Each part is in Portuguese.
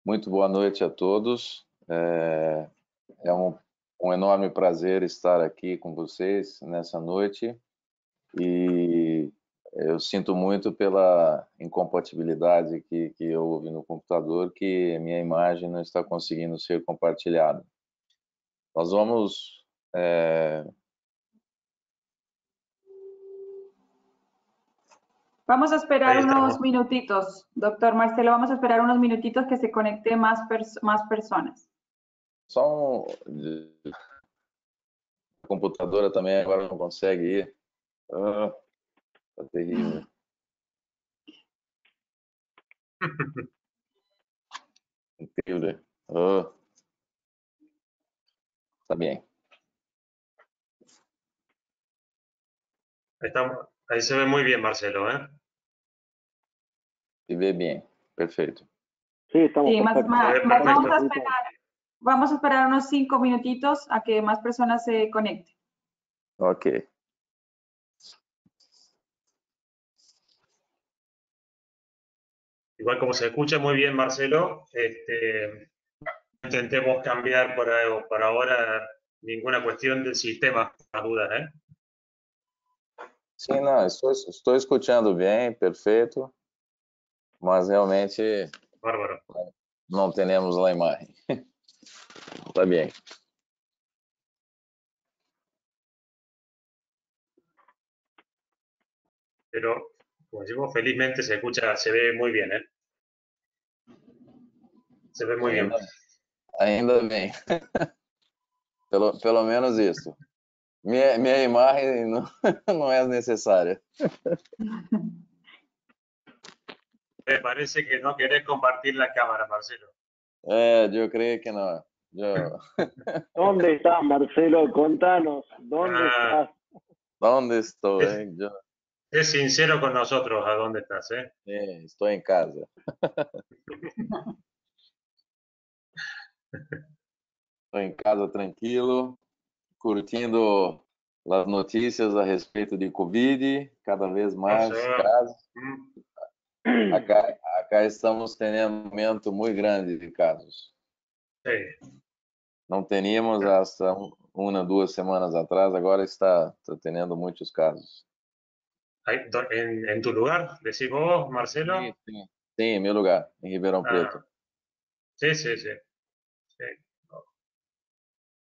Muito boa noite a todos. É um enorme prazer estar aqui com vocês nessa noite e eu sinto muito pela incompatibilidade que houve no computador, que minha imagem não está conseguindo ser compartilhada. Nós vamos Vamos a esperar unos minutitos, doctor Marcelo, vamos a esperar unos minutitos que se conecte más personas. Só a computadora também agora não consegue ir. Tá terrível. Increíble. Está bien. Ahí se ve muy bien, Marcelo, ¿eh? Se ve bien. Perfecto. Sí, estamos perfectos. Vamos a esperar unos 5 minutitos a que más personas se conecten. Ok. Igual como se escucha muy bien, Marcelo, intentemos cambiar por ahora ninguna cuestión del sistema, las dudas, ¿eh? Sim, não, estou escutando bem, perfeito, mas realmente Bárbaro. não temos a imagem. Está bem. Pero, como decimos, felizmente se escucha, se ve muy bien, ¿eh? Se ve muy bien. Ainda bem. Pelo menos isso. Minha imagem não é necessária. Me parece que no querés compartir la cámara, Marcelo. Eu creio que não. ¿Dónde estás, Marcelo? Contanos, ¿dónde estás? ¿Dónde estou? Sé sincero con nosotros, ¿a dónde estás? Estou em casa. Estou em casa tranquilo, curtindo as notícias a respeito de Covid, cada vez mais casos. Acá estamos tendo um aumento muito grande de casos. Sí. Não teníamos hasta 2 semanas atrás, agora está tendo muitos casos. ¿En tu lugar, decís vos, Marcelo? Sim, em meu lugar, em Ribeirão Preto. Sí.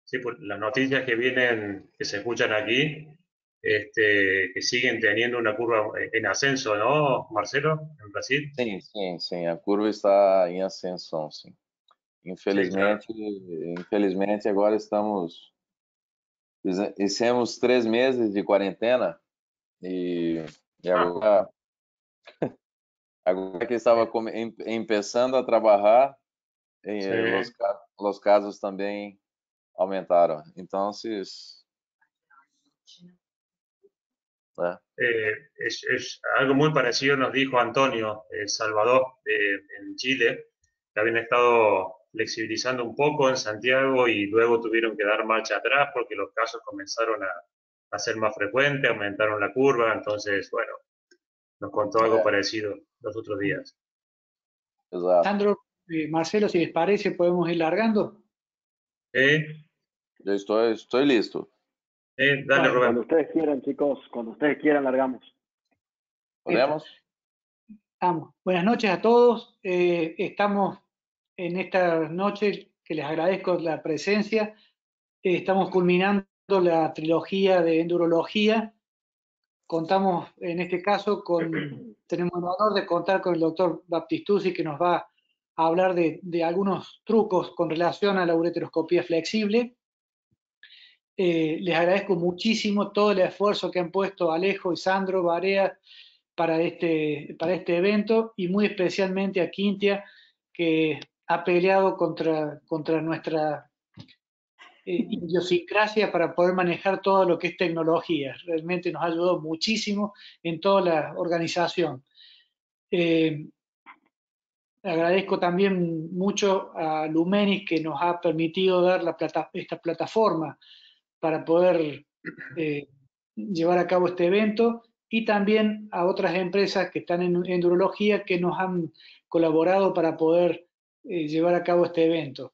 Sí, pues las noticias que vienen, que se escuchan aquí, que siguen teniendo una curva en ascenso, ¿no, Marcelo, en Brasil? Sim, a curva está em ascensão, sim. Infelizmente, agora fizemos 3 meses de quarentena e agora que estava começando a trabalhar, os casos também aumentaram. Então, es algo muy parecido nos dijo Antonio Salvador en Chile, que habían estado flexibilizando un poco en Santiago y luego tuvieron que dar marcha atrás porque los casos comenzaron a ser más frecuentes, aumentaron la curva, entonces, bueno, nos contó algo parecido los otros días. Exato. Sandro, Marcelo, si les parece, podemos ir largando. Yo estoy listo. Dale, Bueno, Rubén. Cuando ustedes quieran, chicos, cuando ustedes quieran, largamos. ¿Podemos? Vamos. Buenas noches a todos. Estamos en esta noche, que les agradezco la presencia. Estamos culminando la trilogía de endurología. Contamos, en este caso, tenemos el honor de contar con el doctor Baptistucci, que nos va a hablar de algunos trucos con relación a la ureteroscopía flexible. Les agradezco muchísimo todo el esfuerzo que han puesto Alejo y Sandro Barea para este evento, y muy especialmente a Quintia, que ha peleado contra nuestra idiosincrasia para poder manejar todo lo que es tecnología. Realmente nos ha ayudado muchísimo en toda la organización. Agradezco también mucho a Lumenis, que nos ha permitido dar esta plataforma para poder llevar a cabo este evento, y también a otras empresas que están en endurología, que nos han colaborado para poder llevar a cabo este evento.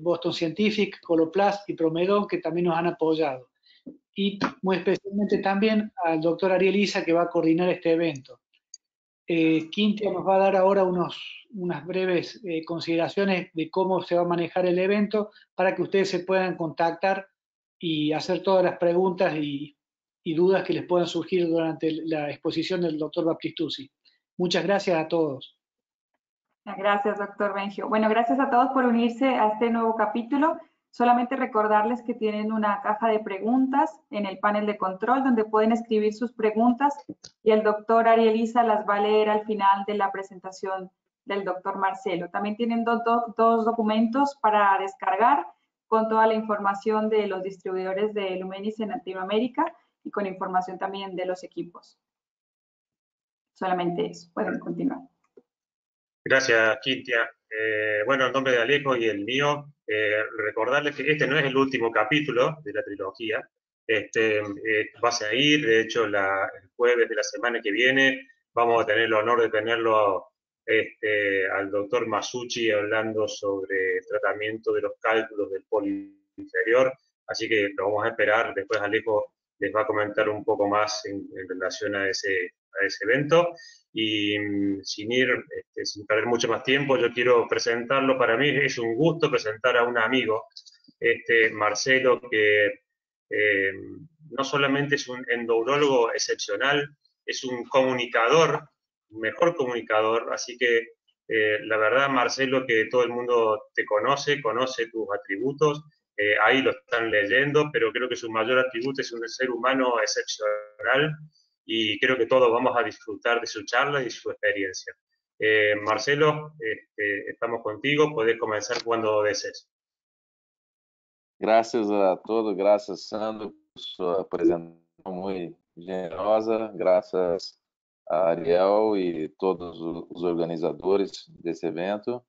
Boston Scientific, Coloplast y Promedon, que también nos han apoyado. Y muy especialmente también al doctor Ariel Isa, que va a coordinar este evento. Quintia nos va a dar ahora unas breves consideraciones de cómo se va a manejar el evento para que ustedes se puedan contactar y hacer todas las preguntas y dudas que les puedan surgir durante la exposición del doctor Baptistucci. Muchas gracias a todos. Gracias, doctor Bengio. Bueno, gracias a todos por unirse a este nuevo capítulo. Solamente recordarles que tienen una caja de preguntas en el panel de control donde pueden escribir sus preguntas y el doctor Ariel Isa las va a leer al final de la presentación del doctor Marcelo. También tienen dos documentos para descargar con toda la información de los distribuidores de Lumenis en Latinoamérica y con información también de los equipos. Solamente eso. Pueden continuar. Gracias, Quintia. Bueno, en nombre de Alejo y el mío, recordarles que este no es el último capítulo de la trilogía. Va a seguir, de hecho, el jueves de la semana que viene vamos a tener el honor de tenerlo al doctor Masucci hablando sobre tratamiento de los cálculos del polo inferior. Así que lo vamos a esperar. Después Alejo les va a comentar un poco más en relación a ese evento. Y sin perder mucho más tiempo, yo quiero presentarlo. Para mí es un gusto presentar a un amigo, Marcelo, que no solamente es un endourólogo excepcional, es un comunicador, un mejor comunicador. Así que la verdad, Marcelo, que todo el mundo te conoce tus atributos, ahí lo están leyendo, pero creo que su mayor atributo es un ser humano excepcional. Y creo que todos vamos a disfrutar de su charla y de su experiencia. Marcelo, estamos contigo, podés comenzar cuando desees. Gracias a todos, gracias Sandro por sua apresentação muito generosa, graças a Ariel e todos os organizadores desse evento,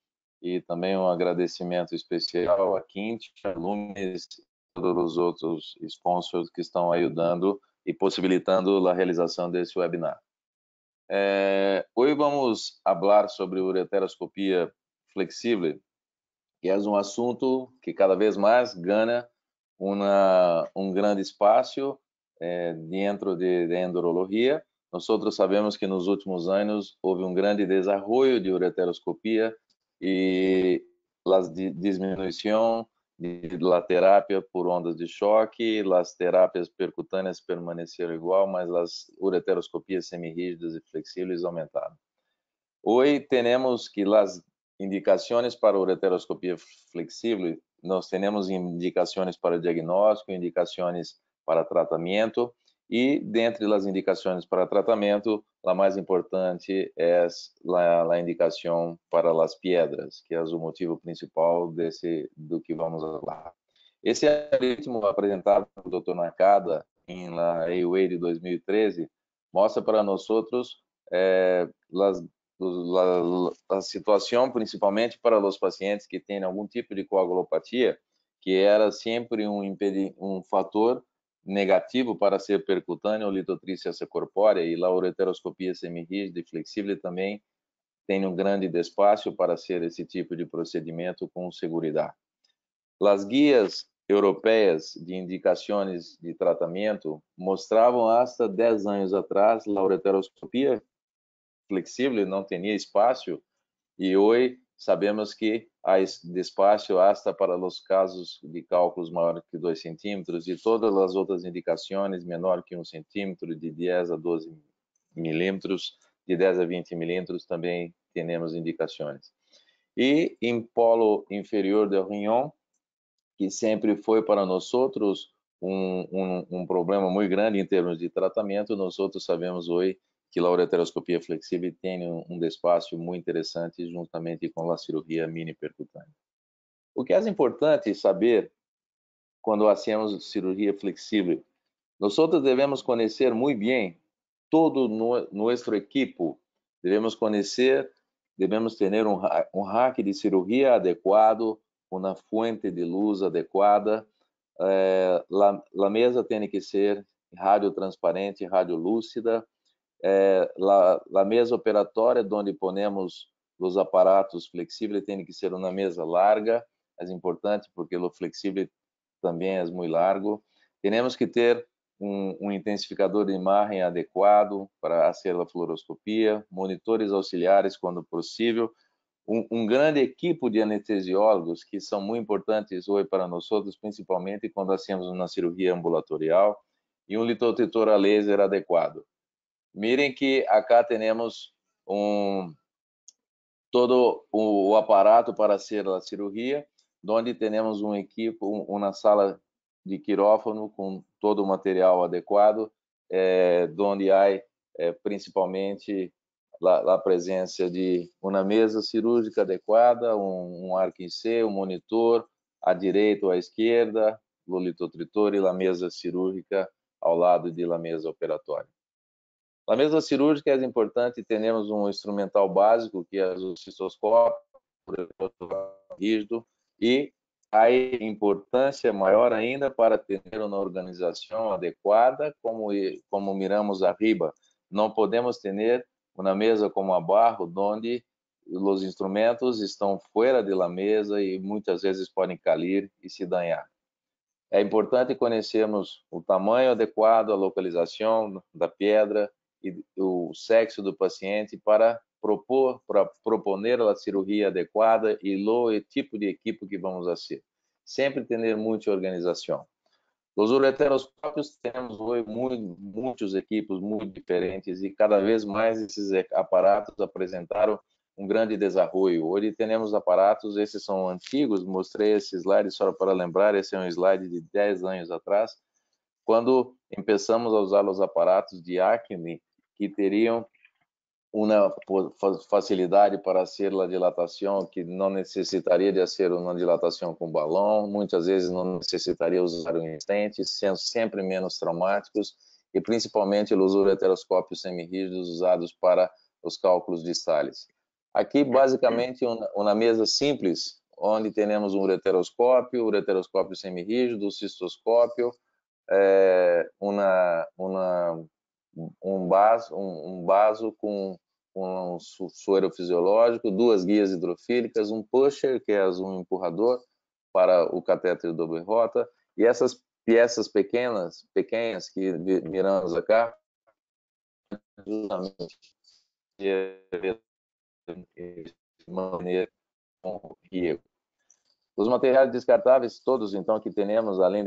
e também um agradecimento especial a Quintia, a Lumenis e todos os outros sponsors que estão ajudando e possibilitando a realização desse webinar. Hoje vamos falar sobre ureteroscopia flexível, que é um assunto que cada vez mais ganha grande espaço dentro de endurologia. Nós sabemos que nos últimos anos houve grande desenvolvimento de ureteroscopia e a diminuição da terapia por ondas de choque, as terapias percutâneas permaneceram igual, mas as ureteroscopias semirrígidas e flexíveis aumentaram. Hoje temos que as indicações para ureteroscopia flexível, nós temos indicações para diagnóstico, indicações para tratamento, e dentre as indicações para tratamento, a mais importante é a indicação para as pedras, que é o motivo principal do que vamos falar. Esse algoritmo apresentado pelo Dr. Nakada em la AUA de 2013 mostra para nós a situação, principalmente para os pacientes que têm algum tipo de coagulopatia, que era sempre um fator negativo para ser percutâneo ou litotrícia corpórea, e a ureteroscopia semirrígida e flexível também tem grande espaço para ser esse tipo de procedimento com segurança. As guias europeias de indicações de tratamento mostravam hasta 10 anos atrás a ureteroscopia flexível não tinha espaço, e hoje sabemos que há espaço hasta para os casos de cálculos maior que 2 centímetros e todas as outras indicações menor que 1 centímetro, de 10 a 12 milímetros, de 10 a 20 milímetros também temos indicações. E em polo inferior do rinhão, que sempre foi para nós um problema muito grande em termos de tratamento, nós sabemos hoje que a ureteroscopia flexível tem espaço muito interessante juntamente com a cirurgia mini percutânea. O que é importante saber quando hacemos cirurgia flexível, nós devemos conhecer muito bem todo nosso equipo, devemos ter um rack de cirurgia adequado, uma fonte de luz adequada, a mesa tem que ser radiotransparente, radiolúcida, a mesa operatória onde ponemos os aparatos flexíveis têm que ser uma mesa larga, é importante porque o flexível também é muito largo. Temos que ter um intensificador de imagem adequado para fazer a fluoroscopia, monitores auxiliares quando possível, um grande equipo de anestesiólogos que são muito importantes hoje para nós, principalmente quando hacemos uma cirurgia ambulatorial, e um litotritor a laser adequado. Mirem que acá temos todo o aparato para fazer a cirurgia, onde temos um equipo, uma sala de quirófano com todo o material adequado, onde há principalmente a presença de uma mesa cirúrgica adequada, um arco em C, um monitor à direita ou à esquerda, o litotritor e a mesa cirúrgica ao lado da mesa operatória. Na mesa cirúrgica é importante, temos um instrumental básico, que é o cistoscópio, rígido, e a importância maior ainda para ter uma organização adequada, como miramos arriba. Não podemos ter uma mesa como a barro, onde os instrumentos estão fora da mesa e muitas vezes podem cair e se danhar. É importante conhecermos o tamanho adequado, a localização da pedra e o sexo do paciente para proponer a cirurgia adequada e o tipo de equipo que vamos fazer. Sempre ter muita organização. Os ureteroscópios temos hoje muitos equipos muito diferentes e cada vez mais esses aparatos apresentaram um grande desenvolvimento. Hoje temos aparatos, esses são antigos, mostrei esse slide só para lembrar, esse é um slide de 10 anos atrás, quando começamos a usar os aparatos de Acme, que teriam uma facilidade para fazer a dilatação, que não necessitaria de fazer uma dilatação com balão, muitas vezes não necessitaria usar um stent, sendo sempre menos traumáticos, e principalmente os ureteroscópios semirrígidos usados para os cálculos distales. Aqui, basicamente, uma mesa simples, onde temos um ureteroscópio semirrígido, um cistoscópio, um vaso com um suero fisiológico, 2 guias hidrofílicas, um pusher, que é um empurrador para o catéter doble rota, e essas peças pequenas que miramos acá, justamente de maneira com riego. Os materiais descartáveis, todos, então, que temos, além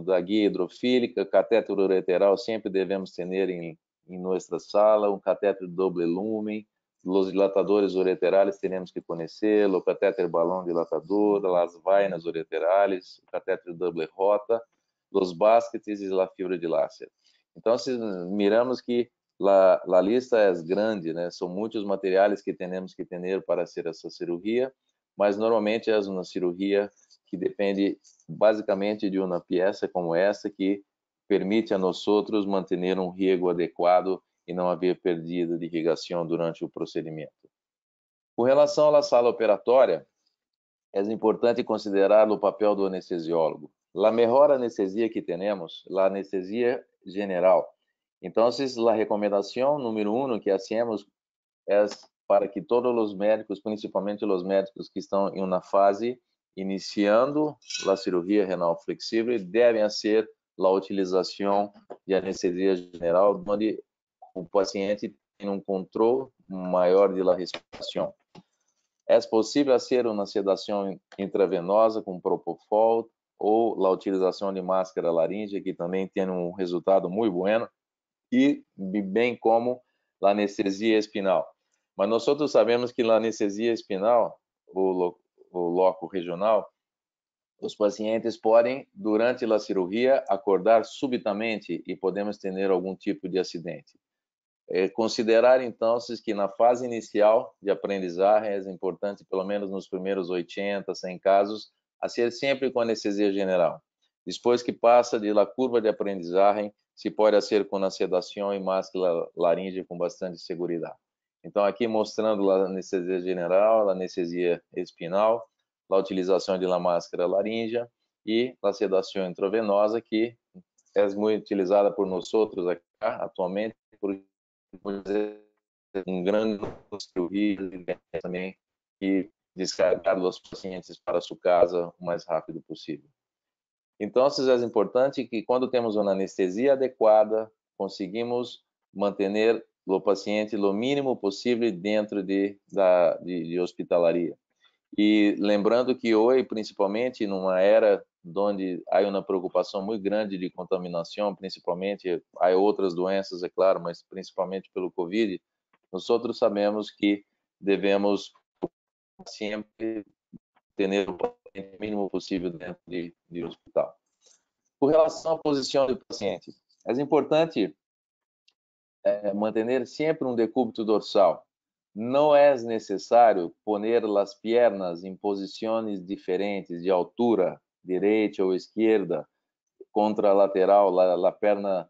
da guia hidrofílica, catéter ureteral, sempre devemos ter em nossa sala, um catéter de doble lumen, os dilatadores ureterais temos que conhecer, o catéter balão dilatador, as vainas ureterais, o catéter de doble rota, os baskets e a fibra de láser. Então, se miramos que a lista é grande, né? São muitos materiais que temos que ter para fazer essa cirurgia, mas normalmente é uma cirurgia que depende basicamente de uma peça como essa, que permite a nós outros manter um riego adequado e não haver perda de irrigação durante o procedimento. Com relação à sala operatória, é importante considerar o papel do anestesiólogo. A melhor anestesia que temos, a anestesia general. Então, a recomendação número 1 que hacemos é para que todos os médicos, principalmente os médicos que estão em uma fase iniciando a cirurgia renal flexível, devem fazer a utilização de anestesia general, onde o paciente tem um controle maior da respiração. É possível fazer uma sedação intravenosa com propofol ou a utilização de máscara laríngea, que também tem um resultado muito bom, e bem como a anestesia espinal. Mas nós outros sabemos que na anestesia espinal, o loco regional, os pacientes podem, durante a cirurgia, acordar subitamente e podemos ter algum tipo de acidente. Considerar, então, que na fase inicial de aprendizagem é importante, pelo menos nos primeiros 80, 100 casos, a ser sempre com anestesia general. Depois que passa da curva de aprendizagem, se pode ser com a sedação e máscara laríngea com bastante segurança. Então, aqui mostrando a anestesia general, a anestesia espinal, a utilização de la máscara laríngea e a sedação intravenosa, que é muito utilizada por nós outros aqui, atualmente, por grande cirurgia também e descargar os pacientes para sua casa o mais rápido possível. Então, é importante que quando temos uma anestesia adequada, conseguimos manter o paciente o mínimo possível dentro de hospitalaria. E lembrando que hoje, principalmente numa era onde há uma preocupação muito grande de contaminação, principalmente, há outras doenças, é claro, mas principalmente pelo Covid, nós outros sabemos que devemos sempre ter o paciente mínimo possível dentro de hospital. Com relação à posição do paciente, é importante manter sempre um decúbito dorsal. Não é necessário poner as pernas em posições diferentes de altura, direita ou esquerda, contralateral, a perna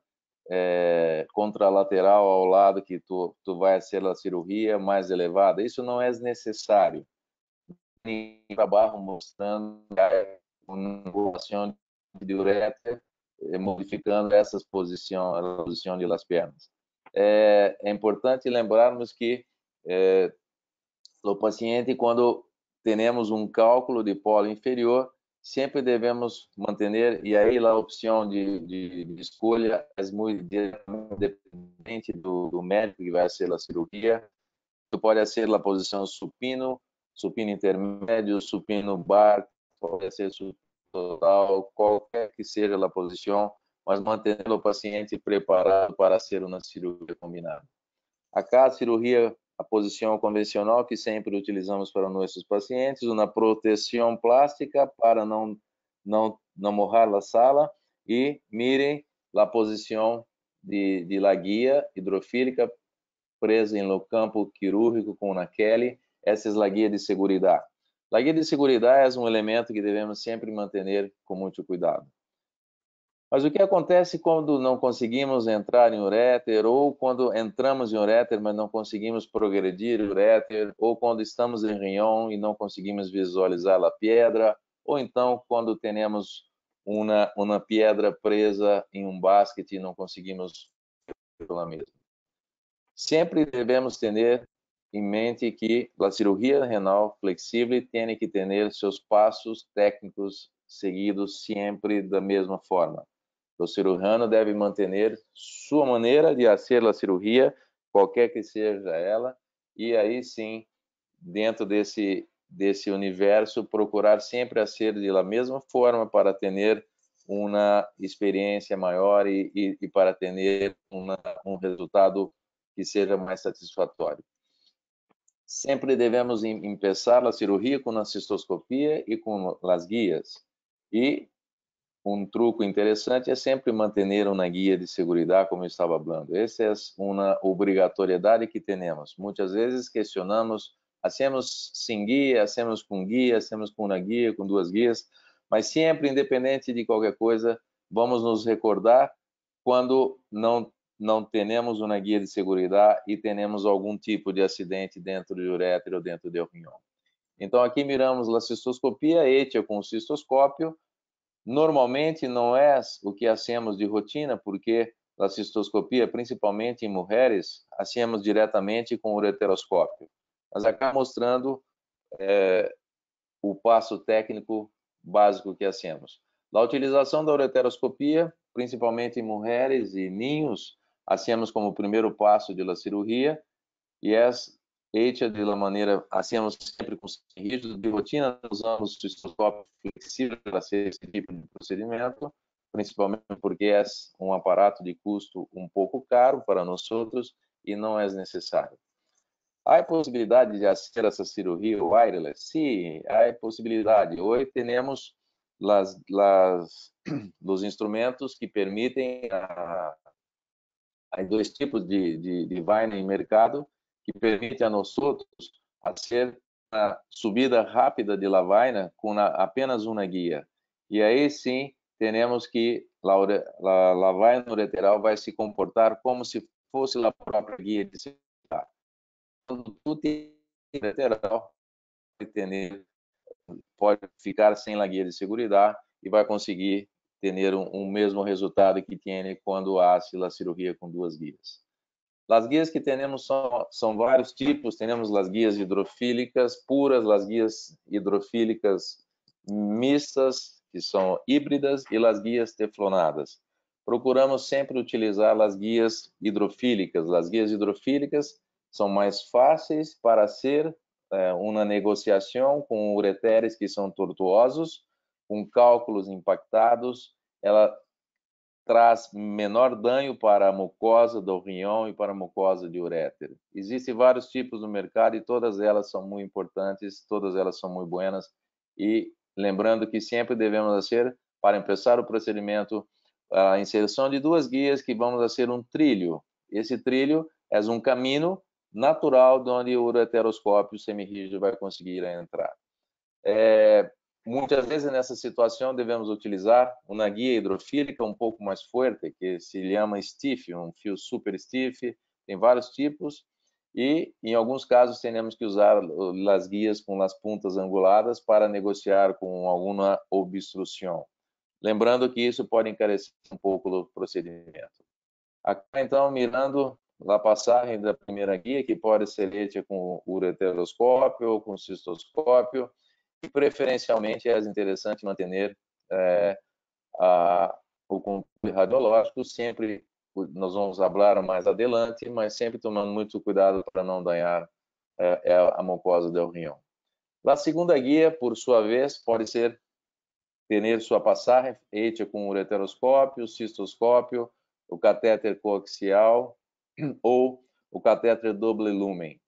contralateral ao lado que tu vai fazer a cirurgia mais elevada. Isso não é necessário. Trabalho mostrando uma evolução de ureter, modificando essas posições, a posição das pernas. É importante lembrarmos que o paciente, quando temos um cálculo de polo inferior, sempre devemos manter, e aí a opção de escolha é muito dependente do médico que vai fazer a cirurgia. Pode ser a posição supino intermédio, supino bar, pode ser supino total, qualquer que seja a posição, mas manter o paciente preparado para ser uma cirurgia combinada. Acá a cirurgia, a posição convencional que sempre utilizamos para nossos pacientes, uma proteção plástica para não morrer a sala, e mirem a posição de la guia hidrofílica presa no campo quirúrgico com uma Kelly. Essa é a guia de segurança. A guia de segurança é um elemento que devemos sempre manter com muito cuidado. Mas o que acontece quando não conseguimos entrar em ureter, ou quando entramos em ureter, mas não conseguimos progredir em ureter, ou quando estamos em riñón e não conseguimos visualizar a pedra, ou então quando temos uma pedra presa em um basquete e não conseguimos pela mesma. Sempre devemos ter em mente que a cirurgia renal flexível tem que ter seus passos técnicos seguidos sempre da mesma forma. O cirurgião deve manter sua maneira de fazer a cirurgia, qualquer que seja ela, e aí sim, dentro desse universo, procurar sempre fazer da mesma forma para ter uma experiência maior e para ter um resultado que seja mais satisfatório. Sempre devemos começar a cirurgia com a cistoscopia e com as guias. E um truque interessante é sempre manter uma guia de segurança, como eu estava falando. Essa é uma obrigatoriedade que temos. Muitas vezes questionamos, hacemos sem guia, hacemos com uma guia, com duas guias, mas sempre, independente de qualquer coisa, vamos nos recordar quando não temos uma guia de segurança e temos algum tipo de acidente dentro do ureter ou dentro do riñón. Então, aqui miramos a cistoscopia, hecha com o cistoscópio. Normalmente não é o que hacemos de rotina, porque a cistoscopia, principalmente em mulheres, hacemos diretamente com o ureteroscópio. Mas acá mostrando o passo técnico básico que hacemos. A utilização da ureteroscopia, principalmente em mulheres e ninhos, hacemos como primeiro passo da cirurgia, e é hecha de uma maneira, hacemos sempre com rígido de rotina, usamos o cistoscópio flexível para fazer esse tipo de procedimento, principalmente porque é um aparato de custo um pouco caro para nós outros e não é necessário. Há possibilidade de fazer essa cirurgia wireless? Sim, há possibilidade. Hoje temos os instrumentos que permitem há dois tipos de vaina em mercado que permite a nós fazer a subida rápida de la vaina com apenas uma guia. E aí sim, temos que a vaina ureteral vai se comportar como se fosse a própria guia de segurança. Quando tu tem ureteral, pode ficar sem a guia de segurança e vai conseguir ter um mesmo resultado que tem quando hace a cirurgia com duas guias. As guias que temos são vários tipos. Temos as guias hidrofílicas puras, as guias hidrofílicas mistas, que são híbridas, e as guias teflonadas. Procuramos sempre utilizar as guias hidrofílicas. As guias hidrofílicas são mais fáceis para ser uma negociação com ureteres que são tortuosos, com cálculos impactados. Ela traz menor dano para a mucosa do rinhão e para a mucosa de uréter. Existem vários tipos no mercado e todas elas são muito importantes, todas elas são muito buenas. E lembrando que sempre devemos fazer, para começar o procedimento, a inserção de duas guias que vamos fazer um trilho. Esse trilho é um caminho natural onde o ureteroscópio semirrígido vai conseguir entrar. Muitas vezes nessa situação devemos utilizar uma guia hidrofílica um pouco mais forte, que se chama stiff, um fio super stiff, tem vários tipos, e em alguns casos temos que usar as guias com as pontas anguladas para negociar com alguma obstrução. Lembrando que isso pode encarecer um pouco o procedimento. Aqui, então, mirando a passagem da primeira guia, que pode ser feita com ureteroscópio ou com cistoscópio, e preferencialmente é interessante manter o controle radiológico, sempre, nós vamos falar mais adiante, mas sempre tomando muito cuidado para não danhar a mucosa do rinhão. A segunda guia, por sua vez, pode ser ter sua passagem feita com ureteroscópio, cistoscópio, o catéter coaxial ou o catéter doble lumen.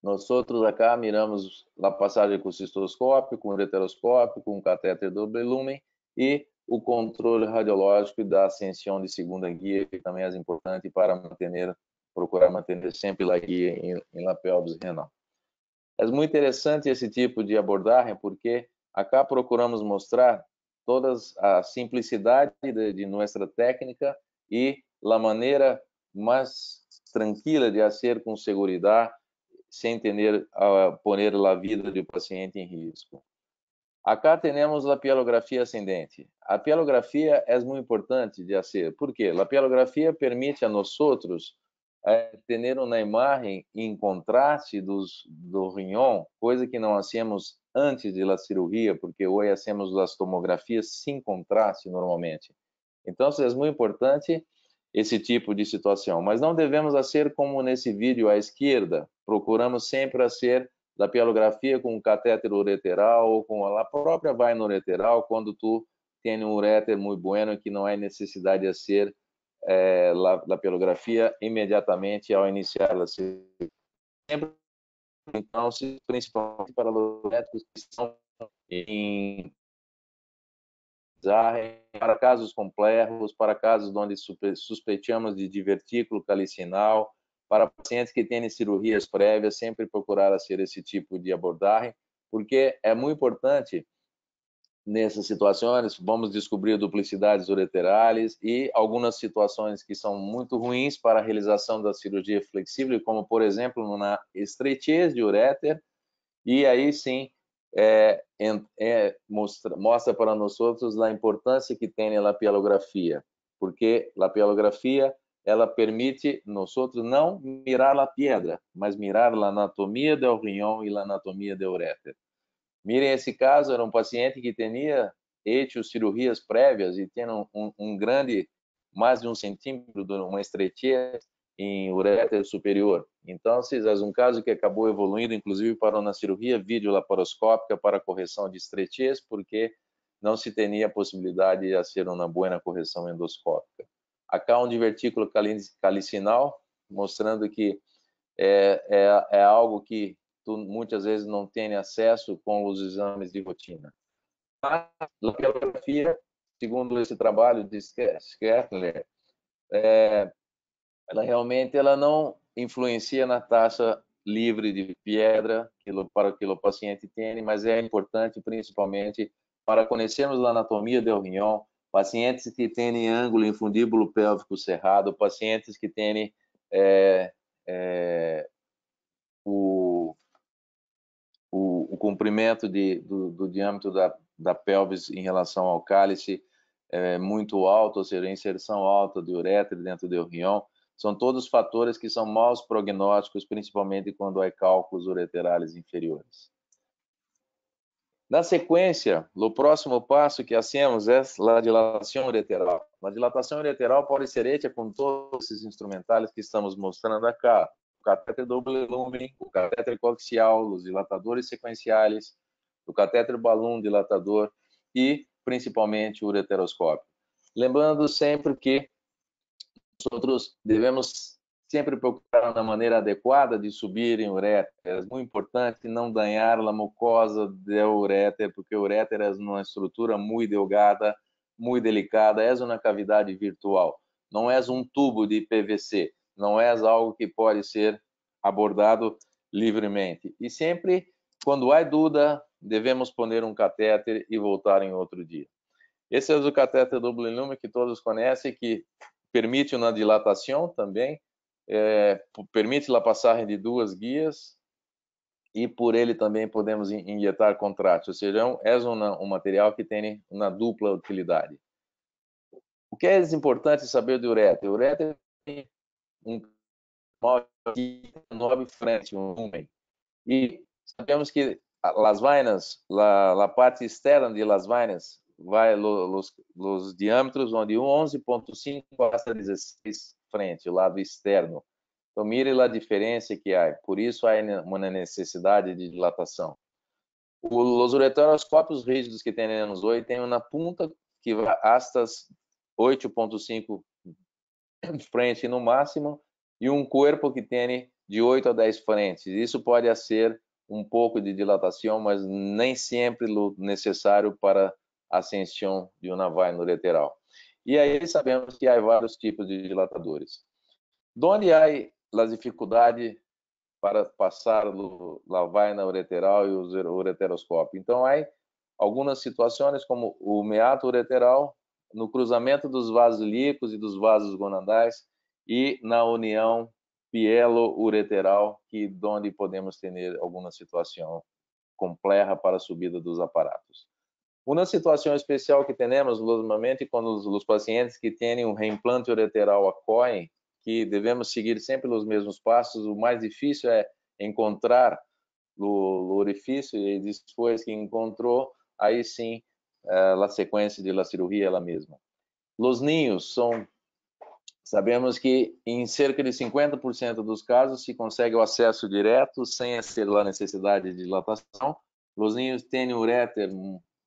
Nós outros acá miramos a passagem com cistoscópio, com ureteroscópio, com catéter doble lumen e o controle radiológico da ascensão de segunda guia, que também é importante para procurar manter sempre a guia em la pelvis renal. É muito interessante esse tipo de abordagem, porque acá procuramos mostrar toda a simplicidade de nossa técnica e a maneira mais tranquila de fazer com segurança, sem ter a poner a vida do paciente em risco. Acá temos a pielografia ascendente. A pielografia é muito importante de fazer. Por quê? A pielografia permite a nós ter uma imagem em contraste do rinhão, coisa que não hacemos antes da cirurgia, porque hoje hacemos as tomografias sem contraste normalmente. Então, é muito importante esse tipo de situação, mas não devemos fazer como nesse vídeo à esquerda. Procuramos sempre fazer a pielografia com catéter ureteral ou com a própria vaina ureteral, quando tu tem um uréter muito bueno que não há necessidade de fazer a pielografia imediatamente ao iniciar a cirurgia. Então, principalmente para os uréteros que estão para casos complexos, para casos onde suspeitamos de divertículo calicinal, para pacientes que têm cirurgias prévias, sempre procurar fazer esse tipo de abordagem, porque é muito importante nessas situações, vamos descobrir duplicidades ureterais e algumas situações que são muito ruins para a realização da cirurgia flexível, como, por exemplo, na estreitez de uréter, e aí sim, mostra para nós a importância que tem a pielografia, porque a pielografia ela permite nós não mirar a pedra, mas mirar a anatomia do rinhão e a anatomia do uréter. Mirem esse caso, era um paciente que tinha hecho cirurgias prévias e tinha um grande, mais de 1 centímetro, uma estreitez em uréter superior. Então, é um caso que acabou evoluindo, inclusive, para uma cirurgia videolaparoscópica para correção de estreitez, porque não se tinha a possibilidade de fazer uma boa correção endoscópica. Acá um divertículo calicinal, mostrando que é algo que tu muitas vezes não tem acesso com os exames de rotina. A pielografia, segundo esse trabalho de Schertler, ela não influencia na taxa livre de pedra para que o paciente tenha, mas é importante principalmente para conhecermos a anatomia do rinhão, pacientes que têm ângulo infundíbulo pélvico cerrado, pacientes que têm o comprimento do diâmetro da pelvis em relação ao cálice muito alto, ou seja, a inserção alta de uréter dentro do rinhão. São todos fatores que são maus prognósticos, principalmente quando há cálculos ureterais inferiores. Na sequência, o próximo passo que hacemos é a dilatação ureteral. A dilatação ureteral pode ser hecha com todos esses instrumentais que estamos mostrando acá. O catéter double lumen, o catéter coaxial, os dilatadores sequenciais, o catéter balão dilatador e, principalmente, o ureteroscópio. Lembrando sempre que nós devemos sempre procurar uma maneira adequada de subir em ureter. É muito importante não danhar a mucosa do ureter, porque o ureter é uma estrutura muito delgada, muito delicada, é uma cavidade virtual. Não é um tubo de PVC, não é algo que pode ser abordado livremente. E sempre, quando há dúvida, devemos pôr um catéter e voltar em outro dia. Esse é o catéter double lumen que todos conhecem, que permite uma dilatação também, permite a passagem de 2 guias e por ele também podemos injetar contraste, ou seja, é um material que tem uma dupla utilidade. O que é importante saber do ureter? O ureter tem um 9 frente, um lumen, e sabemos que as vainas, a parte externa de las vainas, vai os diâmetros onde 11.5 hasta 16 frente, o lado externo. Então, mire a diferença que há. Por isso, há uma necessidade de dilatação. Os ureteroscópios rígidos que temos hoje têm uma ponta que vai hasta 8.5 frente no máximo e um corpo que tem de 8 a 10 frentes. Isso pode ser um pouco de dilatação, mas nem sempre o necessário para a ascensão de uma vaina ureteral. E aí sabemos que há vários tipos de dilatadores. Onde há as dificuldades para passar a vaina ureteral e o ureteroscópio? Então, há algumas situações como o meato ureteral, no cruzamento dos vasos ilíacos e dos vasos gonadais e na união pielo-ureteral, que onde podemos ter alguma situação complexa para a subida dos aparatos. Uma situação especial que temos normalmente quando os pacientes que têm um reimplante ureteral ocorrem, que devemos seguir sempre os mesmos passos. O mais difícil é encontrar o orifício e depois que encontrou, aí sim a sequência de la cirurgia ela mesma. Os ninhos sabemos que em cerca de 50% dos casos se consegue o acesso direto sem a necessidade de dilatação. Os ninhos têm ureter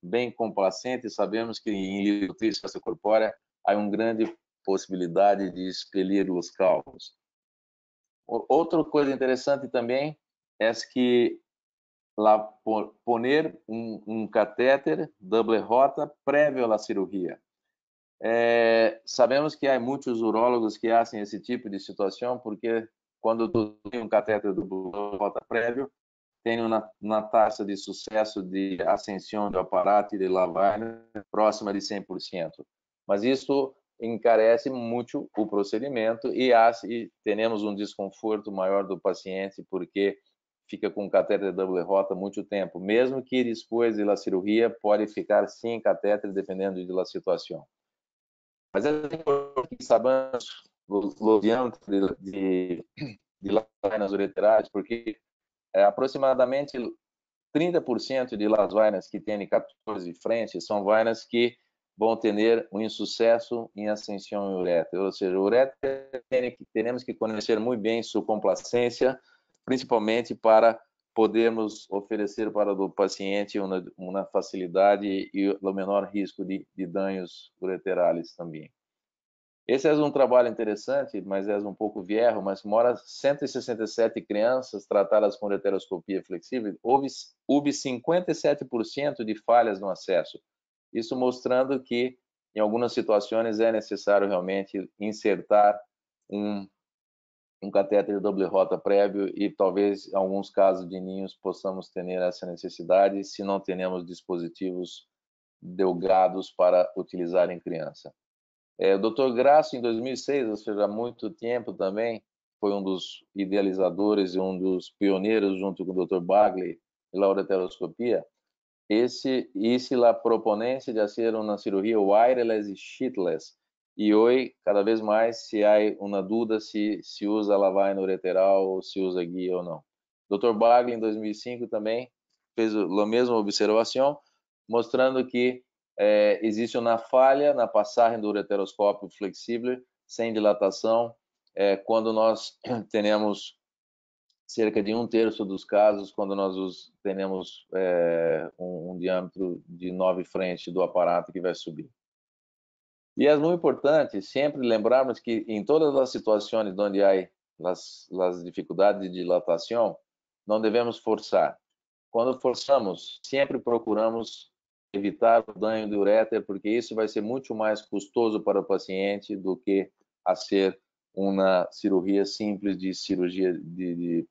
bem complacente, sabemos que em lipotripsia extracorpórea há uma grande possibilidade de expelir os cálculos. Outra coisa interessante também é que poner um catéter double rota prévio à cirurgia. Sabemos que há muitos urólogos que fazem esse tipo de situação, porque quando tem um catéter double rota prévio, tem uma taxa de sucesso de ascensão do aparato e de lavagem próxima de 100%. Mas isso encarece muito o procedimento e temos um desconforto maior do paciente, porque fica com catéter double rota muito tempo, mesmo que depois da cirurgia pode ficar sem catéter, dependendo da situação. Mas é importante que sabemos o diâmetro de vainas ureterais, porque aproximadamente 30% de las vainas que têm 14 frentes são vainas que vão ter um insucesso em ascensão em ureter. Ou seja, o ureter temos que conhecer muito bem sua complacência, principalmente para podermos oferecer para o paciente uma facilidade e o menor risco de danos ureterais também. Esse é um trabalho interessante, mas é um pouco viejo, mas mora 167 crianças tratadas com ureteroscopia flexível, houve 57% de falhas no acesso. Isso mostrando que, em algumas situações, é necessário realmente insertar um catéter double rota prévio e talvez, em alguns casos de ninhos, possamos ter essa necessidade se não temos dispositivos delgados para utilizar em criança. O Dr. Grasso, em 2006, ou seja, há muito tempo também, foi um dos idealizadores e um dos pioneiros, junto com o Dr. Bagley, da ureteroscopia. Esse a proponência de fazer uma cirurgia wireless e sheetless, e hoje, cada vez mais, se há uma dúvida se usa lavagem ureteral ou se usa guia ou não. Dr. Bagley, em 2005, também fez a mesma observação, mostrando que existe uma falha na passagem do ureteroscópio flexível sem dilatação, quando nós temos cerca de 1/3 dos casos, quando nós temos um diâmetro de 9 frentes do aparato que vai subir. E é muito importante sempre lembrarmos que em todas as situações onde há as dificuldades de dilatação, não devemos forçar. Quando forçamos, sempre procuramos evitar o dano do uréter, porque isso vai ser muito mais custoso para o paciente do que a ser uma cirurgia simples de cirurgia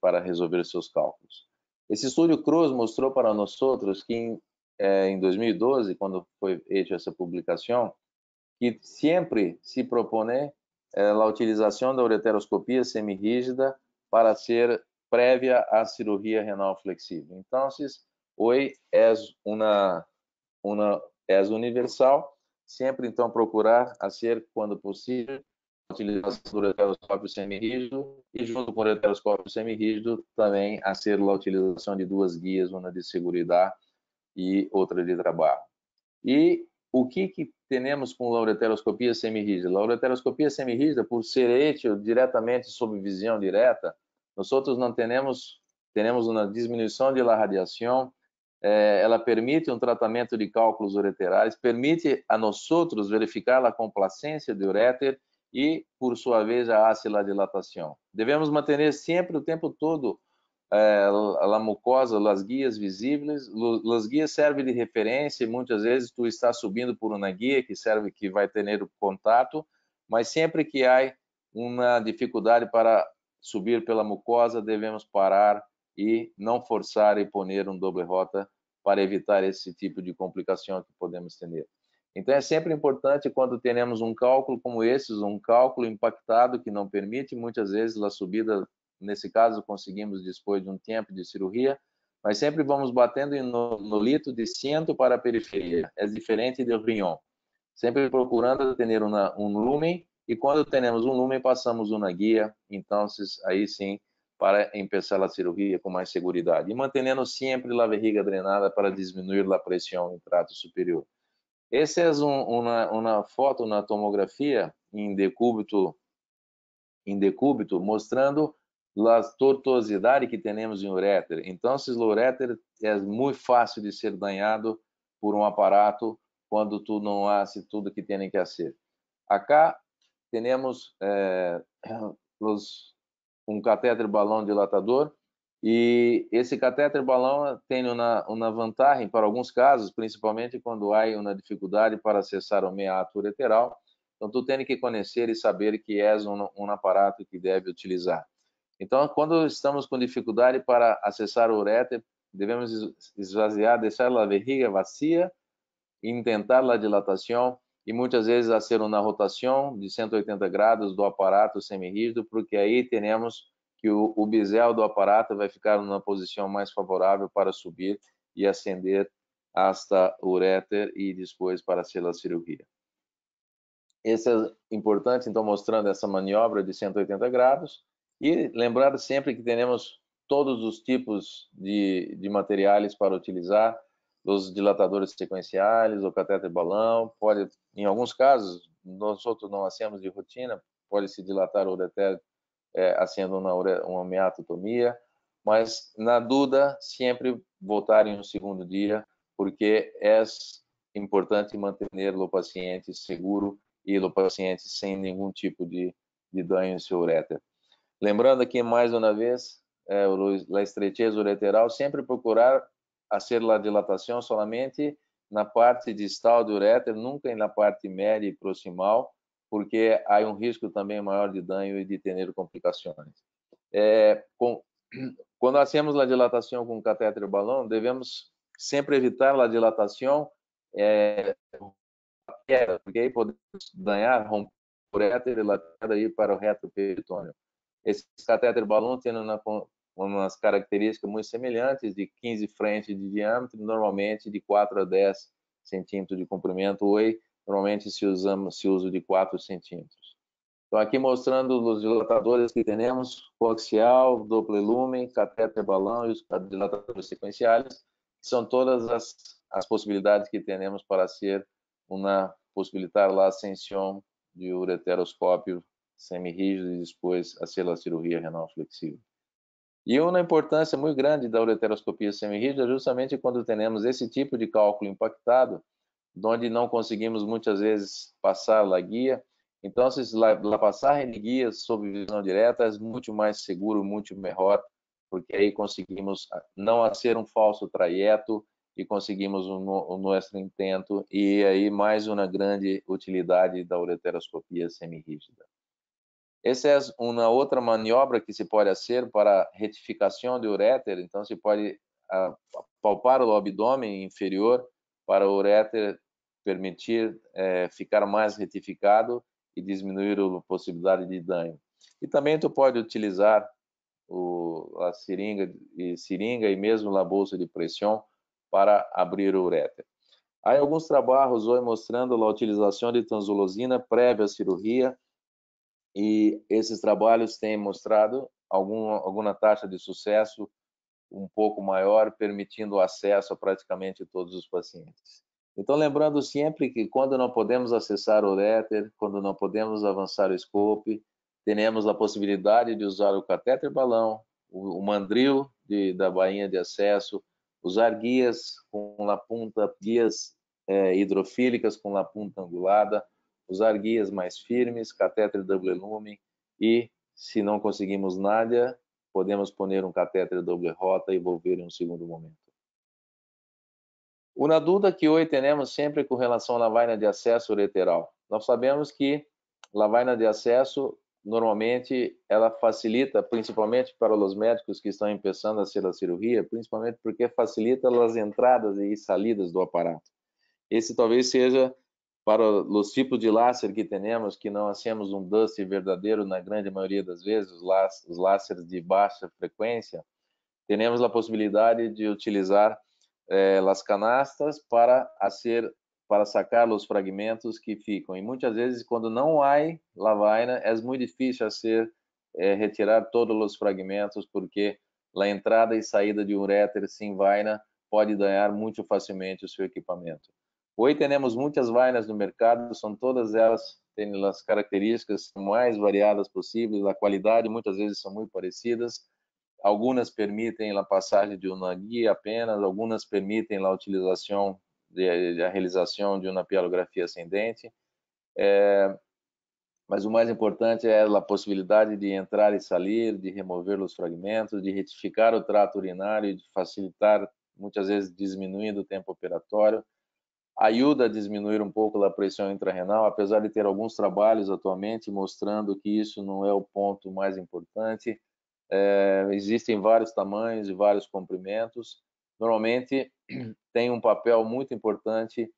para resolver seus cálculos. Esse estudo Cruz mostrou para nós outros que em 2012, quando foi feita essa publicação, que sempre se propõe a utilização da ureteroscopia semirrígida para ser prévia à cirurgia renal flexível. Então, hoje é universal, sempre então procurar fazer quando possível a utilização do ureteroscópio semirrígido e junto com o ureteroscópio semirrígido também a ser a utilização de 2 guias, uma de seguridade e outra de trabalho. E o que temos com a ureteroscopia semirrígida? A ureteroscopia semirrígida, por ser hecho diretamente sob visão direta, nós não temos uma diminuição da radiação, ela permite um tratamento de cálculos ureterais, permite a nós verificar a complacência do uréter e, por sua vez, a aciladilatação. Devemos manter sempre, o tempo todo, a mucosa, as guias visíveis. As guias servem de referência, e muitas vezes tu está subindo por uma guia que vai ter o contato, mas sempre que há uma dificuldade para subir pela mucosa, devemos parar e não forçar e poner um doble rota para evitar esse tipo de complicação que podemos ter. Então, é sempre importante quando temos um cálculo como esse, um cálculo impactado que não permite muitas vezes a subida. Nesse caso, conseguimos depois de um tempo de cirurgia, mas sempre vamos batendo no lito de centro para a periferia. É diferente do rinhão. Sempre procurando ter um lumen, e quando temos um lumen, passamos uma guia. Então, aí sim, para começar a cirurgia com mais segurança. E mantendo sempre a vejiga drenada para diminuir a pressão no trato superior. Essa é uma foto na tomografia em decúbito, mostrando a tortuosidade que temos em uréter. Então, o uréter é muito fácil de ser danhado por um aparato quando tu não hace tudo que tem que fazer. Acá temos um catéter balão dilatador, e esse catéter balão tem uma vantagem para alguns casos, principalmente quando há uma dificuldade para acessar o meato ureteral. Então, tu tem que conhecer e saber que é um aparato que deve utilizar. Então, quando estamos com dificuldade para acessar o uréter, devemos esvaziar, deixar a vejiga vazia, intentar a dilatação e muitas vezes fazer uma rotação de 180 graus do aparato semirrígido, porque aí temos que o bisel do aparato vai ficar numa posição mais favorável para subir e ascender hasta o uréter e depois para ser a cirurgia. Esse é importante, então, mostrando essa maniobra de 180 graus. E lembrar sempre que temos todos os tipos de materiais para utilizar, os dilatadores sequenciais, o catéter balão, pode, em alguns casos, nós outros não hacemos de rotina, pode se dilatar o ureter fazendo uma meatotomia, mas na dúvida, sempre voltar em um segundo dia, porque é importante manter o paciente seguro e o paciente sem nenhum tipo de dano em seu uréter. Lembrando aqui, mais uma vez, a estreitez ureteral, sempre procurar fazer a dilatação somente na parte distal do uréter, nunca na parte média e proximal, porque há um risco também maior de dano e de ter complicações. Quando hacemos a dilatação com catéter balão, devemos sempre evitar a dilatação porque aí podemos danhar, romper o uréter e lateral ir para o reto peritônio. Esse catéter balão tem umas características muito semelhantes, de 15 frentes de diâmetro, normalmente de 4 a 10 centímetros de comprimento, hoje normalmente se usa de 4 centímetros. Então, aqui mostrando os dilatadores que temos, coaxial, Doppler lumen, catéter balão e os dilatadores sequenciais, que são todas as possibilidades que temos para possibilitar a ascensão de ureteroscópio semirrígido e depois a ser a cirurgia renal flexível. E uma importância muito grande da ureteroscopia semirrígida é justamente quando temos esse tipo de cálculo impactado, onde não conseguimos muitas vezes passar a guia. Então, a passagem de guia sob visão direta é muito mais seguro, muito melhor, porque aí conseguimos não ser um falso trajeto e conseguimos o nosso intento, e aí mais uma grande utilidade da ureteroscopia semirrígida. Essa é uma outra maniobra que se pode fazer para retificação de uréter. Então, se pode palpar o abdômen inferior para o uréter permitir ficar mais retificado e diminuir a possibilidade de dano. E também tu pode utilizar a seringa e mesmo a bolsa de pressão para abrir o uréter. Há alguns trabalhos hoje mostrando a utilização de tanzolosina prévia à cirurgia, e esses trabalhos têm mostrado alguma taxa de sucesso um pouco maior, permitindo acesso a praticamente todos os pacientes. Então, lembrando sempre que quando não podemos acessar o uréter, quando não podemos avançar o scope, temos a possibilidade de usar o catéter balão, o mandril da bainha de acesso, usar guias com a ponta, guias hidrofílicas com a ponta angulada, usar guias mais firmes, catéter Doppler lumen, e se não conseguimos nada, podemos pôr um catéter Doppler rota e envolver em um segundo momento. Uma dúvida que hoje temos sempre com relação à vaina de acesso ureteral. Nós sabemos que a vaina de acesso, normalmente, ela facilita, principalmente para os médicos que estão começando a ser a cirurgia, principalmente porque facilita as entradas e saídas do aparato. Esse talvez seja para os tipos de láser que temos, que não hacemos um dust verdadeiro na grande maioria das vezes, os láseres de baixa frequência, temos a possibilidade de utilizar as canastas para sacar os fragmentos que ficam. E muitas vezes, quando não há a vaina, é muito difícil retirar todos os fragmentos, porque a entrada e saída de uréter sem vaina pode danar muito facilmente o seu equipamento. Hoje temos muitas vainas no mercado, são todas elas têm as características mais variadas possíveis, a qualidade muitas vezes são muito parecidas. Algumas permitem a passagem de uma guia apenas, algumas permitem a utilização a realização de uma pielografia ascendente. Mas o mais importante é a possibilidade de entrar e sair, de remover os fragmentos, de retificar o trato urinário e de facilitar, muitas vezes diminuindo o tempo operatório. Ajuda a diminuir um pouco a pressão intrarrenal, apesar de ter alguns trabalhos atualmente mostrando que isso não é o ponto mais importante. Existem vários tamanhos e vários comprimentos. Normalmente tem um papel muito importante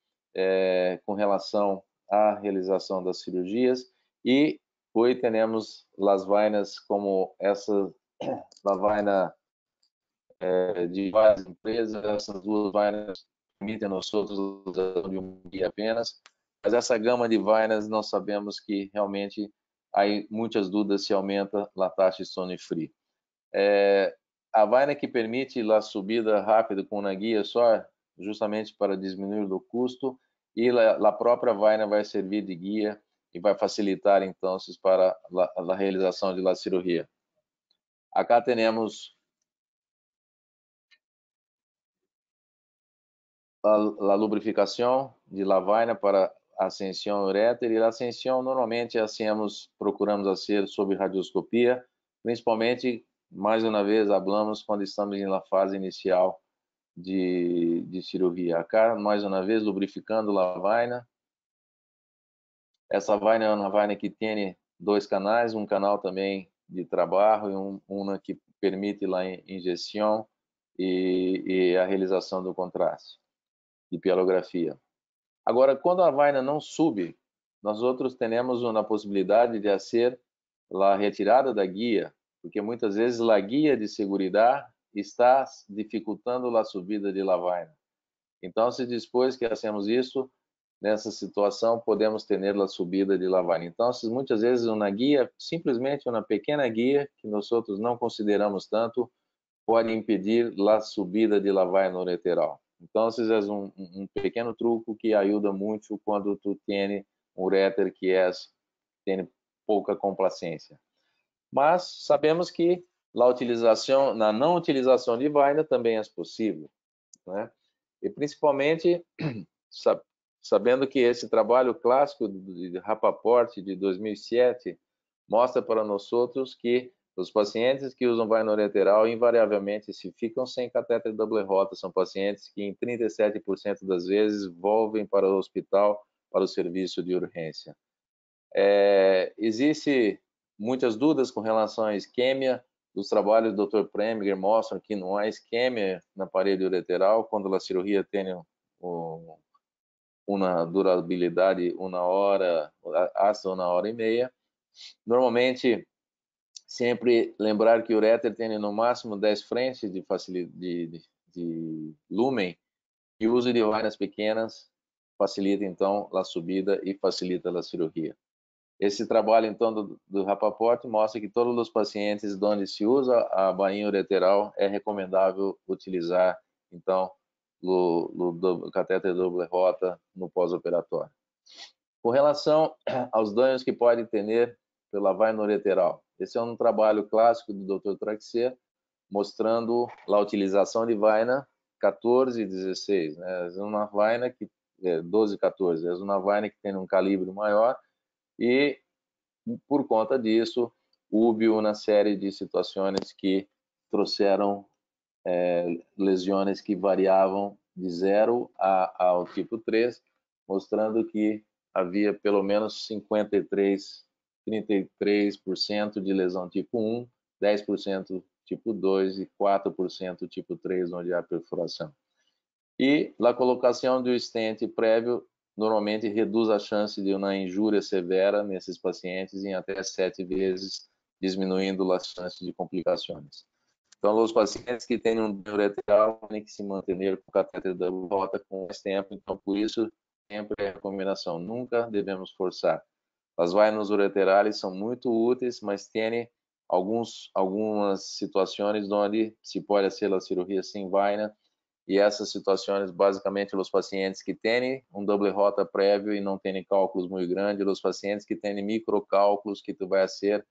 com relação à realização das cirurgias, e hoje temos as vainas como essa, a vaina de várias empresas. Essas duas vainas permitem a nós outros usar de um guia apenas, mas essa gama de vainas nós sabemos que realmente há muitas dúvidas se aumenta a taxa de stone free. A vaina que permite a subida rápida com uma guia só, justamente para diminuir o custo, e a própria vaina vai servir de guia e vai facilitar, então, para a realização de la cirurgia. Acá temos a lubrificação de la vaina para ascensão uréter, e a ascensão normalmente procuramos fazer sob radioscopia, principalmente, mais uma vez, falamos quando estamos na fase inicial de cirurgia. Acá, mais uma vez, lubrificando a vaina. Essa vaina é uma vaina que tem 2 canais, um canal também de trabalho e uma que permite a injeção e a realização do contraste de pielografia. Agora, quando a vaina não sube, nós outros temos uma possibilidade de fazer a retirada da guia, porque muitas vezes a guia de segurança está dificultando a subida de la vaina. Então, se depois que hacemos isso, nessa situação podemos ter a subida de la vaina. Então, muitas vezes uma guia, simplesmente uma pequena guia que nós outros não consideramos tanto, pode impedir a subida de la vaina ureteral. Então, esse é um pequeno truque que ajuda muito quando tu tem um ureter que tem pouca complacência. Mas sabemos que na não utilização de vaina também é possível, né? E principalmente sabendo que esse trabalho clássico de Rapaport de 2007 mostra para nós outros que os pacientes que usam vaina ureteral invariavelmente se ficam sem catéter doble rota, são pacientes que em 37% das vezes voltem para o hospital para o serviço de urgência. Existe muitas dúvidas com relação à isquemia. Os trabalhos do Dr. Preminger mostram que não há isquemia na parede ureteral quando a cirurgia tem uma durabilidade 1 hora, hasta 1 hora e meia. Normalmente, sempre lembrar que o ureter tem no máximo 10 frentes de lumen, e o uso de vainas pequenas facilita então a subida e facilita a cirurgia. Esse trabalho então do Rapaport mostra que todos os pacientes onde se usa a bainha ureteral é recomendável utilizar então o catéter doble rota no pós-operatório. Com relação aos danos que pode ter pela vaina ureteral, esse é um trabalho clássico do Dr. Traxer, mostrando a utilização de vaina 14 e 16, né? É uma vaina que 12 e 14, é uma vaina que tem um calibre maior e por conta disso houve uma série de situações que trouxeram lesões que variavam de 0 ao tipo 3, mostrando que havia pelo menos 33% de lesão tipo 1, 10% tipo 2 e 4% tipo 3, onde há perfuração. E a colocação do stent prévio normalmente reduz a chance de uma injúria severa nesses pacientes em até 7 vezes, diminuindo as chances de complicações. Então, os pacientes que têm um ureteral têm que se manter com catéter da rota com mais tempo. Então, por isso, sempre é a recomendação. Nunca devemos forçar. As vainas ureterais são muito úteis, mas tem algumas situações onde se pode fazer a cirurgia sem vaina. E essas situações, basicamente, os pacientes que têm um doble rota prévio e não têm cálculos muito grandes, os pacientes que têm microcálculos que tu vai fazer,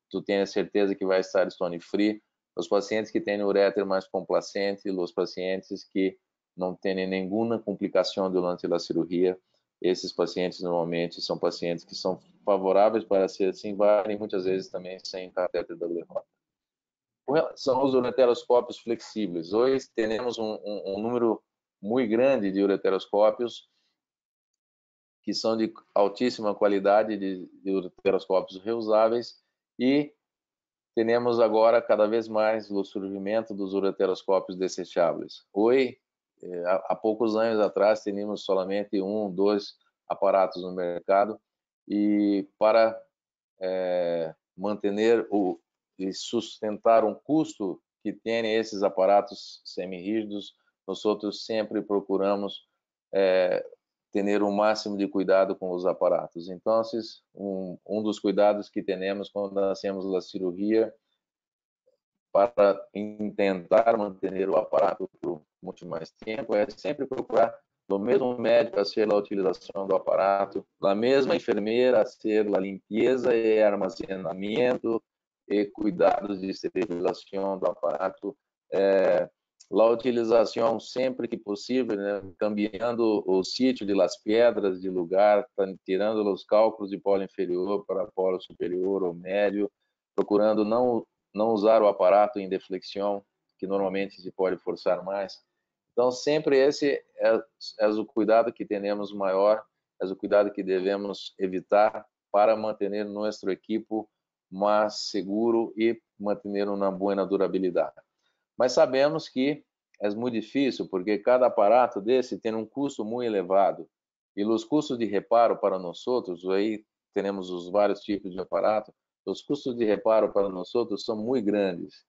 tu tem a certeza que vai estar stone free, os pacientes que têm ureter mais complacente, os pacientes que não têm nenhuma complicação durante a cirurgia, esses pacientes normalmente são pacientes que são favoráveis para ser sem vaina e muitas vezes também sem catéter doble rota. Com relação aos ureteroscópios flexíveis, hoje temos um número muito grande de ureteroscópios que são de altíssima qualidade, de ureteroscópios reusáveis, e temos agora cada vez mais o surgimento dos ureteroscópios desecháveis. Hoje, há poucos anos atrás, tínhamos somente 1, 2 aparatos no mercado, e para manter e sustentar um custo que tem esses aparatos semi-rígidos, nós outros sempre procuramos ter o máximo de cuidado com os aparatos. Então, um dos cuidados que temos quando hacemos a cirurgia para tentar manter o aparato por muito mais tempo é sempre procurar o mesmo médico a ser a utilização do aparato, a mesma enfermeira a ser a limpeza e armazenamento e cuidados de esterilização do aparato, a utilização sempre que possível, né, cambiando o sítio de las pedras de lugar, tirando os cálculos de polo inferior para polo superior ou médio, procurando não usar o aparato em deflexão, que normalmente se pode forçar mais. Então, sempre esse é o cuidado que temos maior, é o cuidado que devemos evitar para manter nosso equipo mais seguro e manter uma boa durabilidade. Mas sabemos que é muito difícil, porque cada aparato desse tem um custo muito elevado. E os custos de reparo para nós outros, aí temos os vários tipos de aparato, os custos de reparo para nós outros são muito grandes.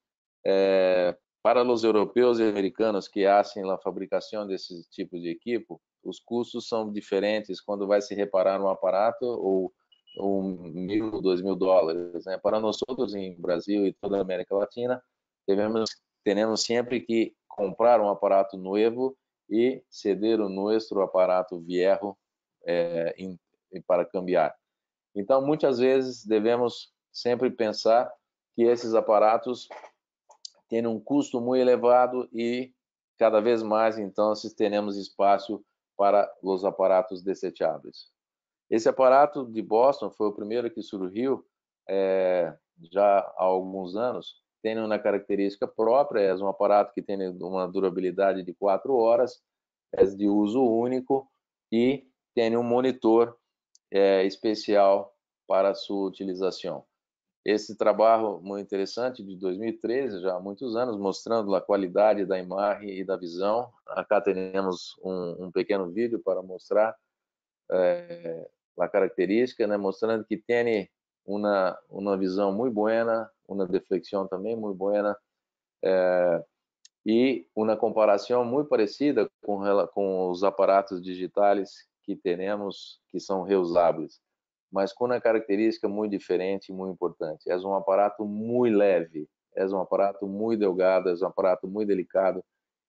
Para os europeus e americanos que fazem a fabricação desses tipos de equipo, os custos são diferentes quando vai se reparar um aparato ou $1.000, $2.000, né? Para nós outros em Brasil e toda a América Latina, tenemos sempre que comprar um aparato novo e ceder o nosso aparato viejo para cambiar. Então, muitas vezes devemos sempre pensar que esses aparatos têm um custo muito elevado e cada vez mais, então, teremos espaço para os aparatos desecháveis. Esse aparato de Boston foi o primeiro que surgiu já há alguns anos. Tem uma característica própria, é um aparato que tem uma durabilidade de 4 horas, é de uso único e tem um monitor especial para sua utilização. Esse trabalho muito interessante de 2013, já há muitos anos, mostrando a qualidade da imagem e da visão. Acá temos um pequeno vídeo para mostrar a característica, né, mostrando que tem uma visão muito boa, uma deflexão também muito boa, e uma comparação muito parecida com os aparatos digitais que temos, que são reusáveis, mas com uma característica muito diferente e muito importante. É um aparato muito leve, é um aparato muito delgado, é um aparato muito delicado,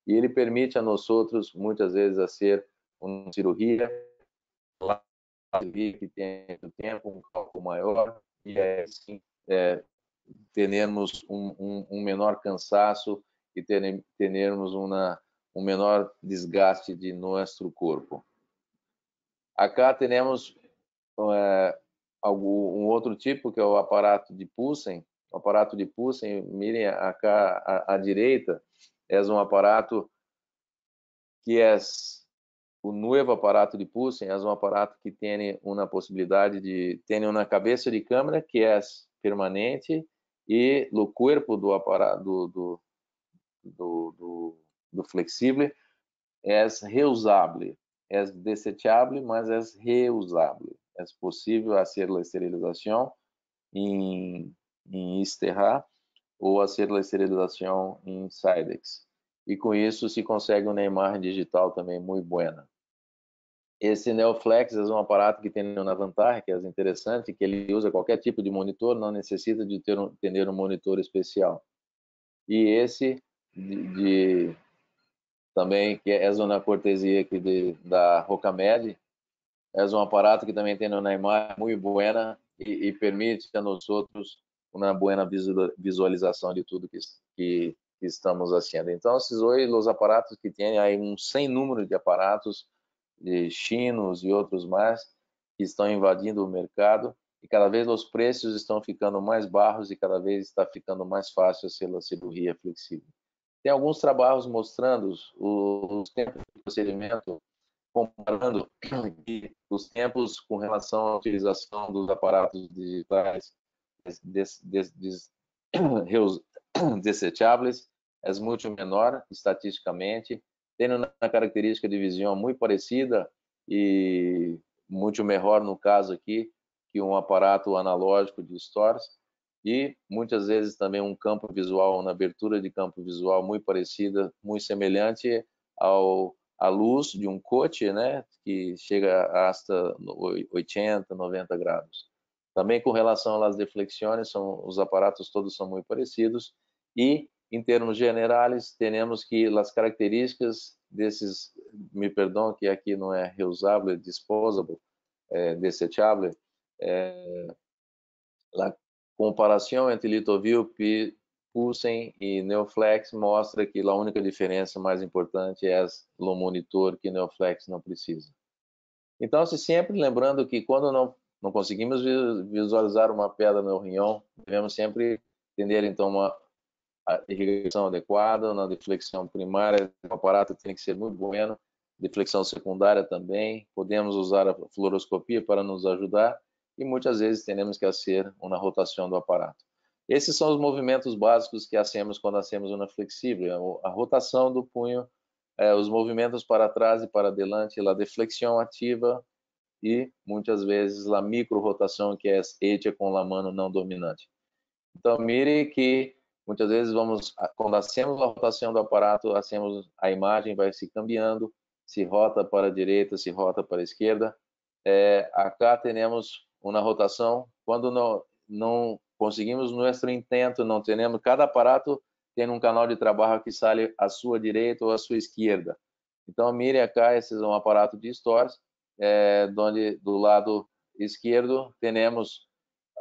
e ele permite a nós outros, muitas vezes, fazer uma cirurgia que tem tempo, um cálculo maior, e assim termos um menor cansaço e termos um menor desgaste de nosso corpo. Acá temos um outro tipo, que é o aparato de Poulsen. O aparato de Poulsen, mirem acá à direita, é um aparato que é o novo aparato de Poulsen, é um aparato que tem uma possibilidade de ter uma cabeça de câmera que é permanente e o corpo do aparato do flexível é reusável, é desechável, mas é reusável. É possível fazer a esterilização em Esterra ou fazer a esterilização em Sidex. E com isso se consegue uma imagem digital também muito boa. Esse NeoFlex é um aparato que tem uma vantagem, que é interessante, que ele usa qualquer tipo de monitor, não necessita de ter um monitor especial. E esse também, que é uma cortesia aqui da Rocamed, é um aparato que também tem uma imagem muito boa e permite a nós outros uma boa visualização de tudo que estamos fazendo. Então, esses hoje os aparatos que tem aí sem número de aparatos de chinos e outros mais que estão invadindo o mercado e cada vez os preços estão ficando mais baixos e cada vez está ficando mais fácil a cirurgia flexível. Tem alguns trabalhos mostrando os tempos de procedimento, comparando os tempos com relação à utilização dos aparatos digitais desecháveis, é muito menor estatisticamente, tem uma característica de visão muito parecida e muito melhor no caso aqui que um aparato analógico de stores e muitas vezes também um campo visual, uma abertura de campo visual muito parecida, muito semelhante à luz de um coche, né, que chega hasta 80, 90 graus. Também com relação às deflexões, os aparatos todos são muito parecidos e em termos gerais, temos que as características desses, me perdão que aqui não é reusável, disposable, desechável, a comparação entre Litovil, Poulsen e NeoFlex mostra que a única diferença mais importante é o monitor que NeoFlex não precisa. Então, sempre lembrando que quando não conseguimos visualizar uma pedra no rinhão, devemos sempre entender então a irrigação adequada, na deflexão primária, o aparato tem que ser muito bueno, deflexão secundária também, podemos usar a fluoroscopia para nos ajudar e muitas vezes temos que fazer uma rotação do aparato. Esses são os movimentos básicos que hacemos quando hacemos uma flexível, a rotação do punho, os movimentos para trás e para adelante, a deflexão ativa e muitas vezes a micro-rotação que é hecha com a mão não dominante. Então, mire que muitas vezes quando hacemos a rotação do aparato, a imagem vai se cambiando se rota para a direita, se rota para a esquerda. Acá temos uma rotação. Quando não conseguimos nosso intento, não temos, cada aparato tem um canal de trabalho que sai à sua direita ou à sua esquerda. Então, mire acá, esse é um aparato de stores, onde do lado esquerdo temos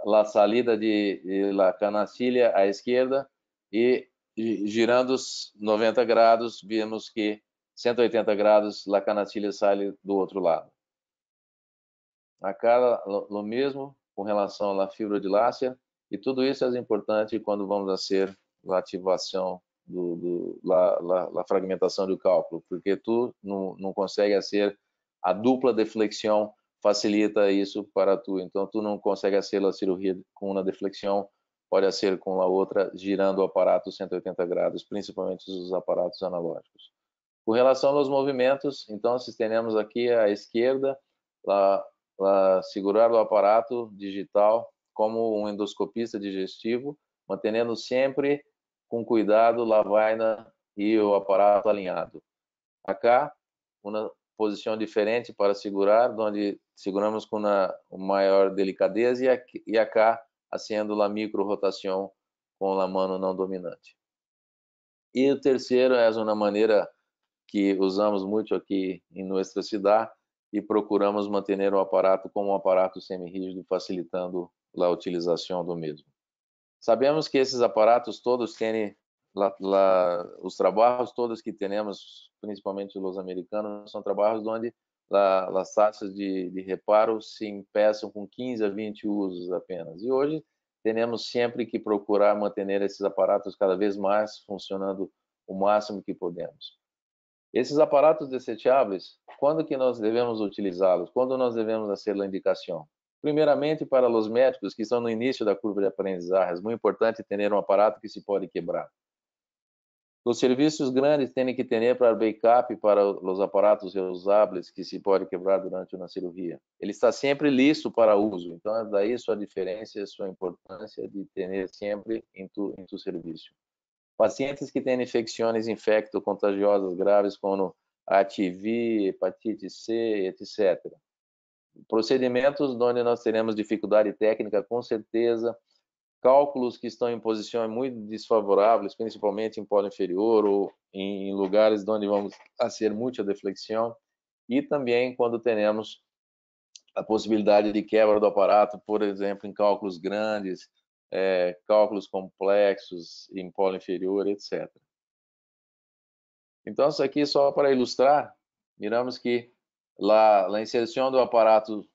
a saída de la canastilha à esquerda e girando os 90 graus, vemos que 180 graus a canastilha sai do outro lado. Acá, o mesmo com relação à fibra de lácia, e tudo isso é importante quando vamos fazer a ativação a fragmentação do cálculo, porque tu não consegue fazer a dupla deflexão, facilita isso para tu. Então, tu não consegue fazer a cirurgia com uma deflexão, pode ser com a outra, girando o aparato 180 graus, principalmente os aparatos analógicos. Com relação aos movimentos, então, temos aqui à esquerda, segurar o aparato digital como um endoscopista digestivo, mantendo sempre com cuidado a vaina e o aparato alinhado. Acá, uma posição diferente para segurar, onde seguramos com uma maior delicadeza e acá, fazendo a micro-rotação com a mão não dominante. E o terceiro é uma maneira que usamos muito aqui em nossa cidade e procuramos manter o aparato como um aparato semi-rígido, facilitando a utilização do mesmo. Sabemos que esses aparatos todos têm, os trabalhos todos que temos, principalmente os americanos, são trabalhos onde as taxas de reparo se empeçam com 15 a 20 usos apenas. E hoje temos sempre que procurar manter esses aparatos cada vez mais funcionando o máximo que podemos. Esses aparatos desejáveis, quando que nós devemos utilizá-los? Quando nós devemos fazer a indicação? Primeiramente, para os médicos que estão no início da curva de aprendizagem, é muito importante ter um aparato que se pode quebrar. Os serviços grandes têm que ter para backup para os aparatos reusáveis que se pode quebrar durante uma cirurgia. Ele está sempre listo para uso. Então, é daí sua diferença e sua importância de ter sempre em tu serviço. Pacientes que têm infecções infecto-contagiosas graves, como HIV, hepatite C, etc. Procedimentos onde nós teremos dificuldade técnica, com certeza. Cálculos que estão em posições muito desfavoráveis, principalmente em polo inferior ou em lugares onde vamos fazer muita deflexão. E também quando teremos a possibilidade de quebra do aparato, por exemplo, em cálculos grandes, cálculos complexos em polo inferior, etc. Então, isso aqui só para ilustrar, miramos que a inserção do aparato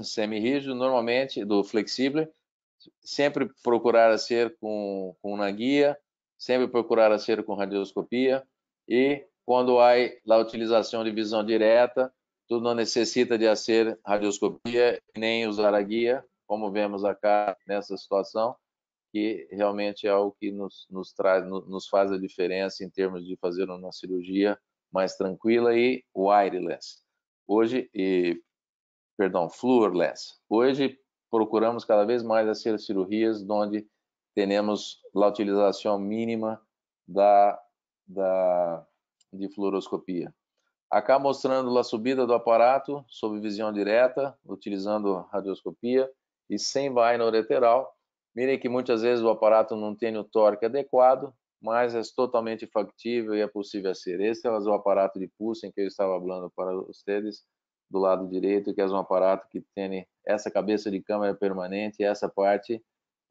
semi-rígido, normalmente, do flexível, sempre procurar ser com uma guia, sempre procurar ser com radioscopia, e quando há a utilização de visão direta, tu não necessita de fazer radioscopia nem usar a guia, como vemos acá nessa situação, que realmente é algo que nos faz a diferença em termos de fazer uma cirurgia mais tranquila e wireless. Fluorless. Hoje procuramos cada vez mais fazer cirurgias onde temos a utilização mínima de fluoroscopia. Acá mostrando a subida do aparato sob visão direta, utilizando radioscopia e sem vaina ureteral. Mirem que muitas vezes o aparato não tem o torque adequado, mas é totalmente factível e é possível ser. Esse é o aparato de pulsing que eu estava falando para vocês do lado direito, que é um aparato que tem essa cabeça de câmera permanente, e essa parte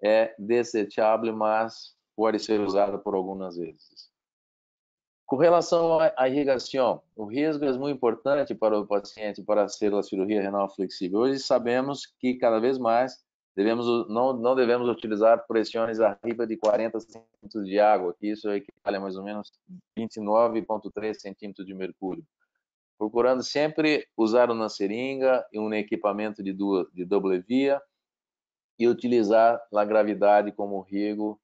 é desejável, mas pode ser usada por algumas vezes. Com relação à irrigação, o risco é muito importante para o paciente para fazer a cirurgia renal flexível. Hoje sabemos que cada vez mais não devemos utilizar pressões arriba de 40 centímetros de água, que isso equivale a mais ou menos 29,3 centímetros de mercúrio. Procurando sempre usar uma seringa e um equipamento de dupla via e utilizar a gravidade como riego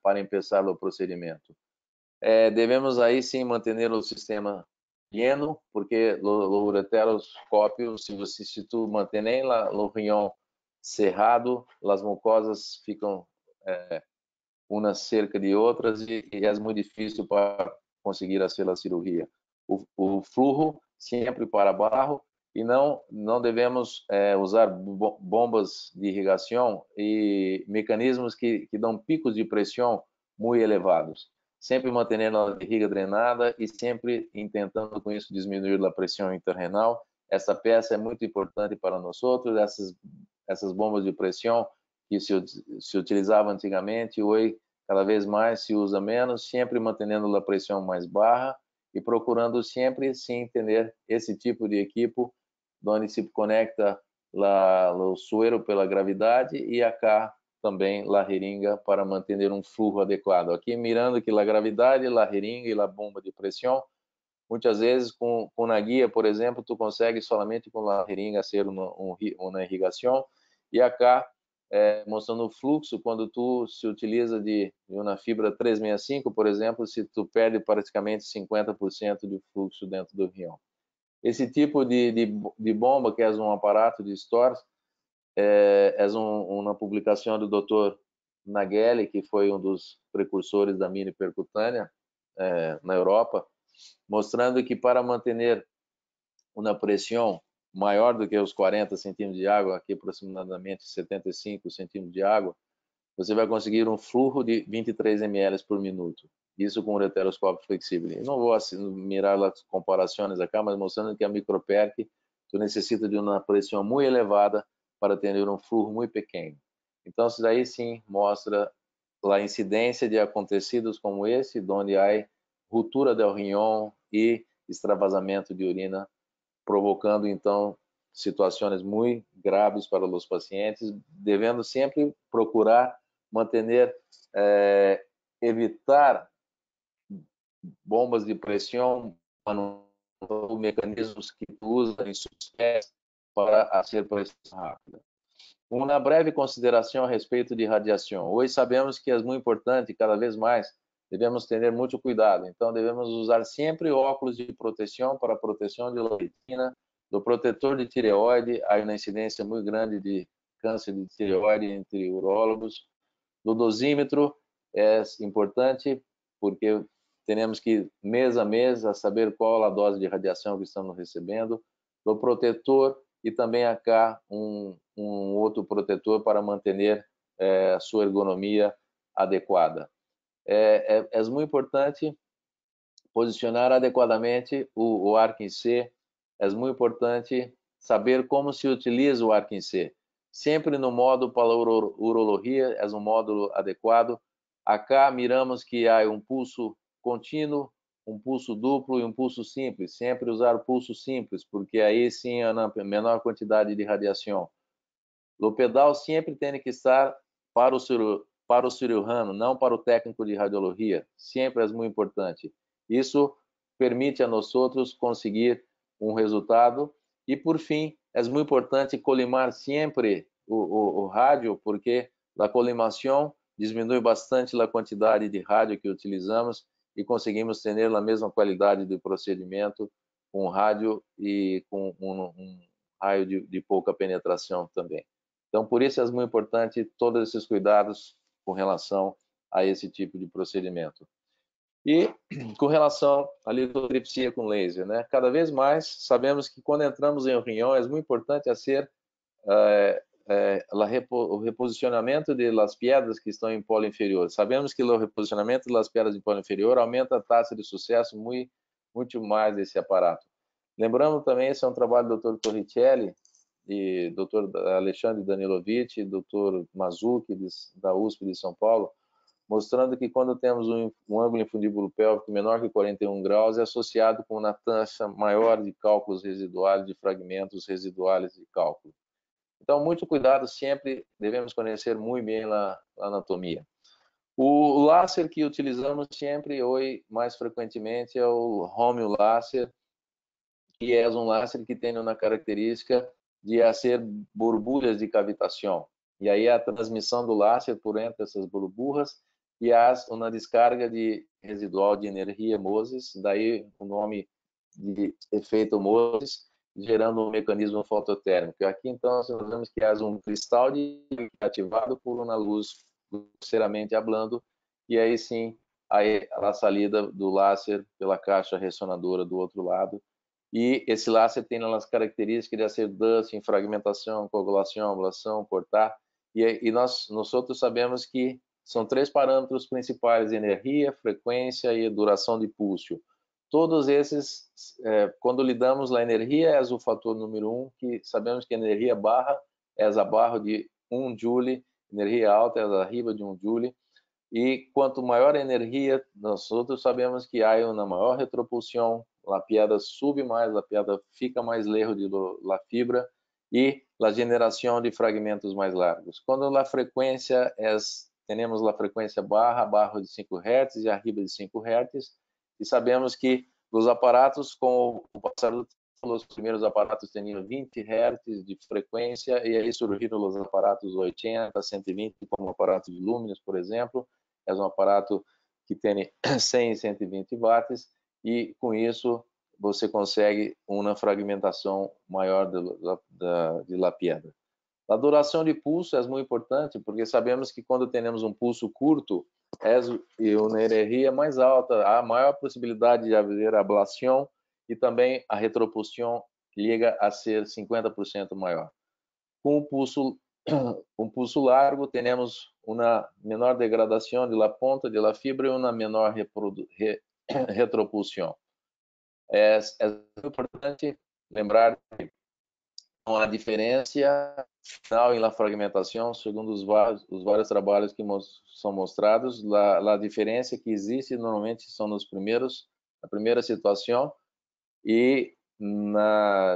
para começar o procedimento. Devemos aí sim manter o sistema lleno, porque o ureteroscópio, se tu mantém o riñón cerrado, as mucosas ficam umas cerca de outras e é muito difícil para conseguir fazer a cirurgia. O flujo sempre para barro, e não devemos usar bombas de irrigação e mecanismos que dão picos de pressão muito elevados. Sempre mantendo a barriga drenada e sempre tentando com isso diminuir a pressão interrenal. Essa peça é muito importante para nós outros. Essas bombas de pressão que se utilizava antigamente, hoje cada vez mais se usa menos, sempre mantendo a pressão mais baixa e procurando sempre sim ter esse tipo de equipo onde se conecta o suero pela gravidade e acá também a jeringa para manter um fluxo adequado. Aqui mirando que a gravidade, a jeringa e a bomba de pressão, muitas vezes com a guia, por exemplo, tu consegue somente com a jeringa fazer uma irrigação, e acá mostrando o fluxo quando tu se utiliza de uma fibra 365, por exemplo, se tu perde praticamente 50% do fluxo dentro do rião. Esse tipo de bomba, que é um aparato de stores, é uma publicação do Dr. Nageli, que foi um dos precursores da mini percutânea na Europa, mostrando que para manter uma pressão maior do que os 40 centímetros de água, aqui aproximadamente 75 centímetros de água, você vai conseguir um fluxo de 23 ml por minuto. Isso com o ureteroscópio flexível. Eu não vou mirar as comparações aqui, mas mostrando que a microperc tu necessita de uma pressão muito elevada para ter um fluxo muito pequeno. Então, isso daí sim mostra a incidência de acontecidos como esse, onde há ruptura do rinhão e extravasamento de urina, provocando então situações muito graves para os pacientes, devendo sempre procurar manter, evitar bombas de pressão, mecanismos que usam em sucesso para fazer pressão rápida. Uma breve consideração a respeito de radiação. Hoje sabemos que é muito importante, cada vez mais, devemos ter muito cuidado. Então, devemos usar sempre óculos de proteção para proteção de retina, do protetor de tireoide. Há uma incidência muito grande de câncer de tireoide entre urólogos. Do dosímetro é importante, porque temos que, mês a mês, a saber qual a dose de radiação que estamos recebendo. Do protetor e também acá um outro protetor para manter a sua ergonomia adequada. É muito importante posicionar adequadamente o arco em C. É muito importante saber como se utiliza o arco em C. Sempre no modo para urologia, é um módulo adequado. Acá miramos que há um pulso contínuo, um pulso duplo e um pulso simples. Sempre usar o pulso simples, porque aí sim há uma menor quantidade de radiação. O pedal sempre tem que estar para o cirurgião, não para o técnico de radiologia. Sempre é muito importante. Isso permite a nós outros conseguir um resultado. E, por fim, é muito importante colimar sempre o rádio, porque a colimação diminui bastante a quantidade de rádio que utilizamos e conseguimos ter a mesma qualidade de procedimento com rádio e com um raio de pouca penetração também. Então, por isso é muito importante todos esses cuidados com relação a esse tipo de procedimento. E com relação à litotripsia com laser, né? Cada vez mais sabemos que quando entramos em um rinhão é muito importante o reposicionamento das pedras que estão em polo inferior. Sabemos que o reposicionamento das pedras em polo inferior aumenta a taxa de sucesso muito mais desse aparato. Lembrando também, esse é um trabalho do Dr. Torricelli e Dr. Alexandre Danilovic e Dr. Mazzucchi da USP de São Paulo, mostrando que quando temos um ângulo infundíbulo pélvico menor que 41 graus, é associado com uma taxa maior de cálculos residuais, de fragmentos residuais de cálculo. Então, muito cuidado, sempre devemos conhecer muito bem a anatomia. O láser que utilizamos sempre, hoje, mais frequentemente, é o Romeo Láser, que é um láser que tem uma característica de fazer borbulhas de cavitação. E aí a transmissão do láser por entre essas burbujas e há uma descarga residual de energia Moses, daí o nome de efeito Moses, gerando um mecanismo fototérmico. Aqui, então, nós vemos que há um cristal ativado por uma luz grosseiramente hablando, e aí sim, a saída do láser pela caixa ressonadora do outro lado, e esse láser tem as características de fazer dusting, fragmentação, coagulação, ablação, cortar, e nós outros sabemos que são 3 parâmetros principais: energia, frequência e duração de pulso. Todos esses, quando lidamos a energia, é o fator número 1, que sabemos que a energia barra é abaixo de 1 joule, energia alta é arriba de 1 joule, e quanto maior a energia, nós outros sabemos que há uma maior retropulsão, a pedra sube mais, a pedra fica mais lejos da fibra, e a geração de fragmentos mais largos. Quando a frequência temos a frequência barra, abaixo de 5 Hz e arriba de 5 Hz, e sabemos que os aparatos, com o passar do tempo, os primeiros aparatos tinham 20 Hz de frequência, e aí surgiram os aparatos 80, 120, como o aparato de Luminous, por exemplo. É um aparato que tem 100 e 120 watts, e com isso você consegue uma fragmentação maior de la pedra. A duração de pulso é muito importante, porque sabemos que quando temos um pulso curto e uma energia mais alta, há maior possibilidade de haver ablação, e também a retropulsão chega a ser 50% maior. Com um pulso largo, temos uma menor degradação de la ponta de la fibra e uma menor retropulsão. É importante lembrar que a diferença final em la fragmentação, segundo os vários trabalhos que são mostrados, a diferença que existe normalmente são na primeira situação, e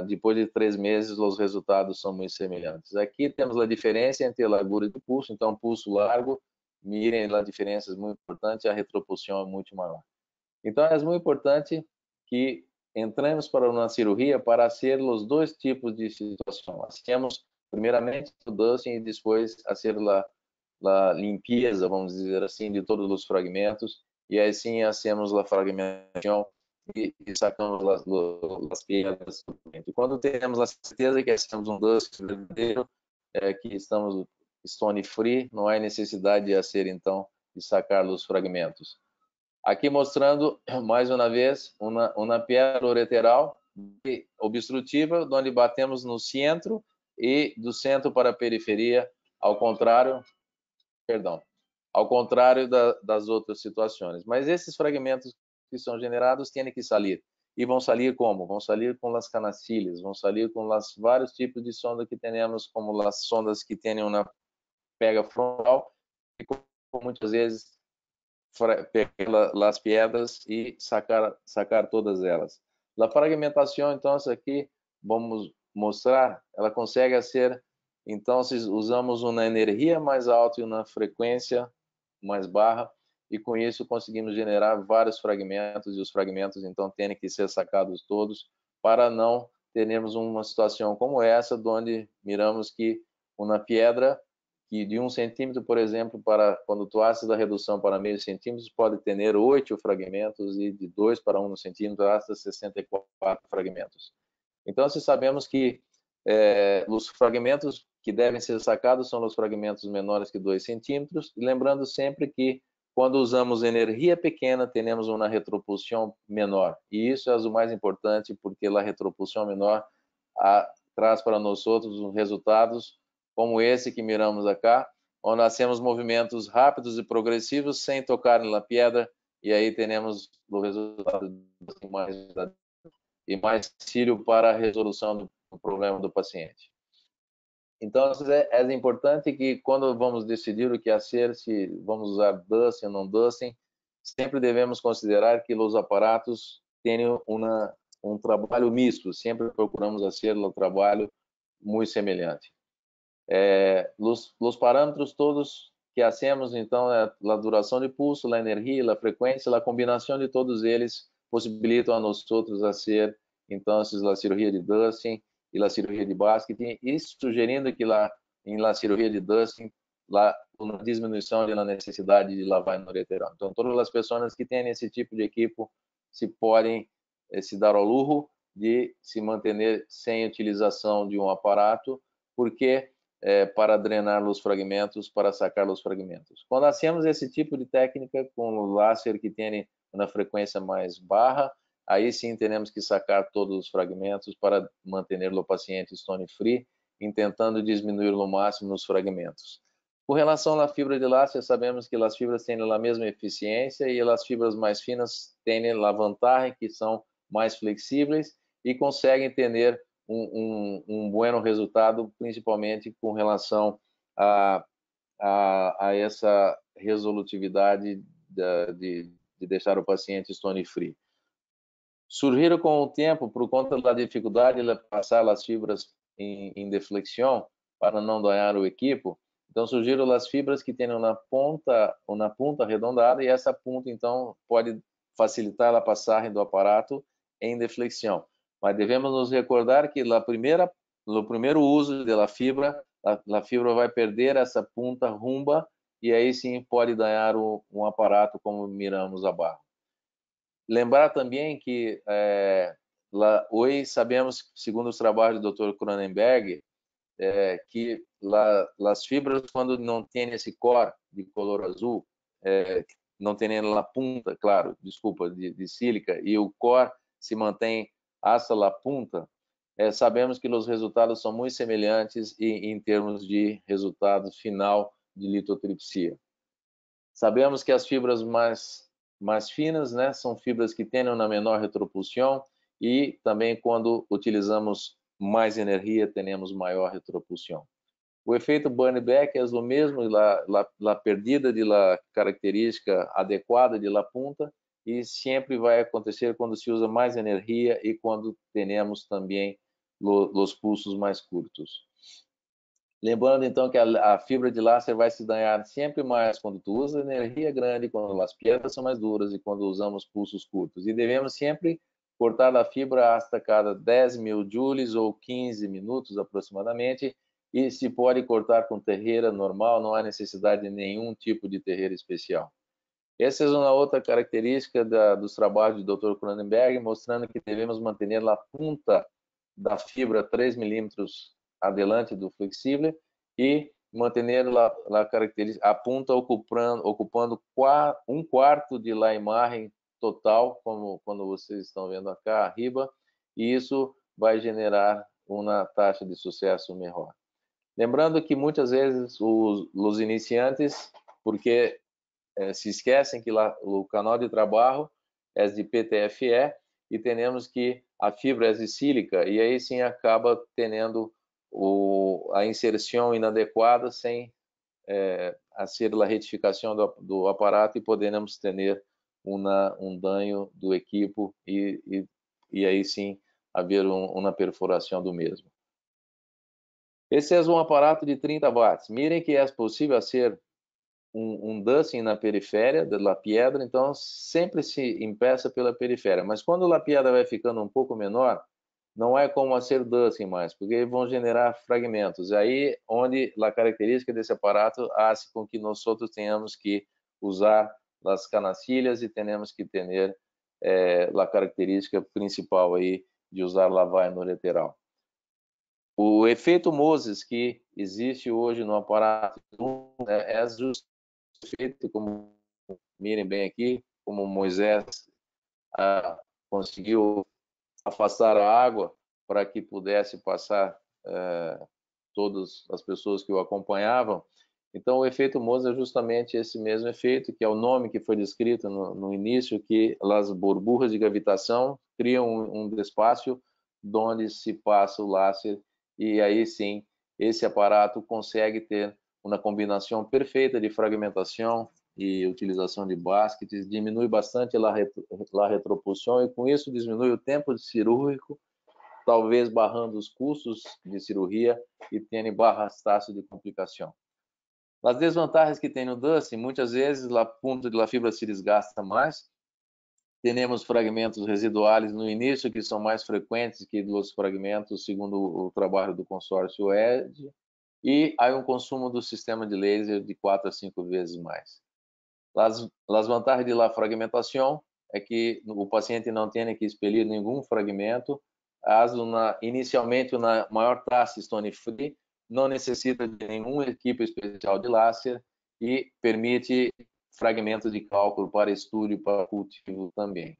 depois de 3 meses os resultados são muito semelhantes. Aqui temos a diferença entre a largura do pulso, então pulso largo, mirem a diferença, é muito importante, a retropulsão é muito maior. Então é muito importante que entremos para uma cirurgia para fazer os 2 tipos de situação. Hacemos primeiramente o dusting e depois fazer a limpeza, vamos dizer assim, de todos os fragmentos, e assim hacemos a fragmentação e sacamos as pedras. Quando temos a certeza que hacemos um dusting verdadeiro, que estamos stone free, não há necessidade de fazer então de sacar os fragmentos. Aqui mostrando, mais uma vez, uma pedra ureteral obstrutiva, onde batemos no centro, e do centro para a periferia, ao contrário das outras situações. Mas esses fragmentos que são generados têm que sair. E vão sair como? Vão sair com as canacilhas, vão sair com os vários tipos de sonda que temos, como as sondas que têm uma pega frontal, e muitas vezes pegar as pedras e sacar todas elas. A fragmentação, então, aqui vamos mostrar, ela consegue ser, então, usamos uma energia mais alta e uma frequência mais baixa, e com isso conseguimos generar vários fragmentos, e os fragmentos, então, têm que ser sacados todos, para não termos uma situação como essa, onde miramos que uma pedra que de 1 centímetro, por exemplo, quando tu haces a redução para meio centímetro, pode ter 8 fragmentos, e de 2 para 1 centímetro, hasta 64 fragmentos. Então, se sabemos que os fragmentos que devem ser sacados são os fragmentos menores que 2 centímetros, e lembrando sempre que quando usamos energia pequena, temos uma retropulsão menor, e isso é o mais importante, porque a retropulsão menor traz para nós outros resultados como esse que miramos acá, onde hacemos movimentos rápidos e progressivos sem tocar na pedra, e aí temos o resultado mais auxílio para a resolução do problema do paciente. Então, é importante que quando vamos decidir o que fazer, se vamos usar dusting ou não dusting, sempre devemos considerar que os aparatos tenham um trabalho misto, sempre procuramos fazer um trabalho muito semelhante. Os parâmetros todos que hacemos, então, a duração de pulso, a energia, a frequência, a combinação de todos eles possibilitam a nós outros fazer, então, a cirurgia de dusting e a cirurgia de basket, e sugerindo que em la cirurgia de dusting, uma diminuição da necessidade de lavagem ureteral. Então, todas as pessoas que têm esse tipo de equipo se podem se dar ao luxo de se manter sem utilização de um aparato, porque para drenar os fragmentos, para sacar os fragmentos. Quando hacemos esse tipo de técnica com o láser que tem uma frequência mais baixa, aí sim teremos que sacar todos os fragmentos para manter o paciente stone free, tentando diminuir ao máximo os fragmentos. Com relação à fibra de láser, sabemos que as fibras têm a mesma eficiência e as fibras mais finas têm a vantagem que são mais flexíveis e conseguem ter um bom resultado, principalmente com relação a essa resolutividade de deixar o paciente stone free. Surgiram com o tempo, por conta da dificuldade de passar as fibras em deflexão para não danhar o equipo, então surgiram as fibras que têm uma ponta arredondada, e essa ponta então pode facilitar a passagem do aparato em deflexão. Mas devemos nos recordar que no primeiro uso da fibra, a fibra vai perder essa ponta rumba, e aí sim pode danhar um aparato, como miramos abaixo. Lembrar também que hoje sabemos, segundo os trabalhos do Dr. Cronenberg, que as fibras, quando não tem esse core de color azul, não tem a punta, claro, desculpa, de sílica, e o core se mantém hasta a punta, sabemos que os resultados são muito semelhantes em termos de resultado final de litotripsia. Sabemos que as fibras mais finas, né, são fibras que têm uma menor retropulsão, e também quando utilizamos mais energia, temos maior retropulsão. O efeito burn-back é o mesmo, a perdida de la característica adequada de la punta, e sempre vai acontecer quando se usa mais energia e quando temos também os pulsos mais curtos. Lembrando então que a fibra de láser vai se danhar sempre mais quando tu usa energia grande, quando as pedras são mais duras e quando usamos pulsos curtos. E devemos sempre cortar a fibra hasta cada 10.000 joules ou 15 minutos aproximadamente, e se pode cortar com terreira normal, não há necessidade de nenhum tipo de terreira especial. Essa é uma outra característica dos trabalhos do Dr. Cronenberg, mostrando que devemos manter a ponta da fibra 3 milímetros adelante do flexível e manter a ponta ocupando 1/4 de la imagem total, como quando vocês estão vendo acá arriba, e isso vai generar uma taxa de sucesso melhor. Lembrando que muitas vezes os iniciantes, porque se esquecem que o canal de trabalho é de PTFE e temos que a fibra é de sílica, e aí sim acaba tendo a inserção inadequada sem ser a retificação do aparato, e podemos ter um dano do equipo e aí sim haver uma perfuração do mesmo. Esse é um aparato de 30 watts. Mirem que é possível ser um dusting na periferia da pedra, então sempre se empeça pela periferia. Mas quando a pedra vai ficando um pouco menor, não é como ser dusting mais, porque vão generar fragmentos. Aí onde a característica desse aparato faz com que nós tenhamos que usar as canacilhas e temos que ter a característica principal aí de usar lavagem no lateral. O efeito Moses que existe hoje no aparato é justamente feito, como mirem bem aqui, como Moisés conseguiu afastar a água para que pudesse passar todas as pessoas que o acompanhavam. Então, o efeito Moses é justamente esse mesmo efeito, que é o nome que foi descrito no início, que as burbujas de gravitação criam um espaço onde se passa o láser, e aí sim, esse aparato consegue ter uma combinação perfeita de fragmentação e utilização de baskets, diminui bastante a retropulsão, e com isso diminui o tempo de cirúrgico, talvez barrando os custos de cirurgia e tendo baixas taxas de complicação. As desvantagens que tem no dusting, muitas vezes a ponta da fibra se desgasta mais, temos fragmentos residuais no início que são mais frequentes que os fragmentos, segundo o trabalho do consórcio ED, e há um consumo do sistema de laser de 4 a 5 vezes mais. As vantagens da fragmentação é que o paciente não tem que expelir nenhum fragmento, inicialmente uma maior taxa stone free, não necessita de nenhum equipo especial de láser e permite fragmentos de cálculo para estudo e para cultivo também.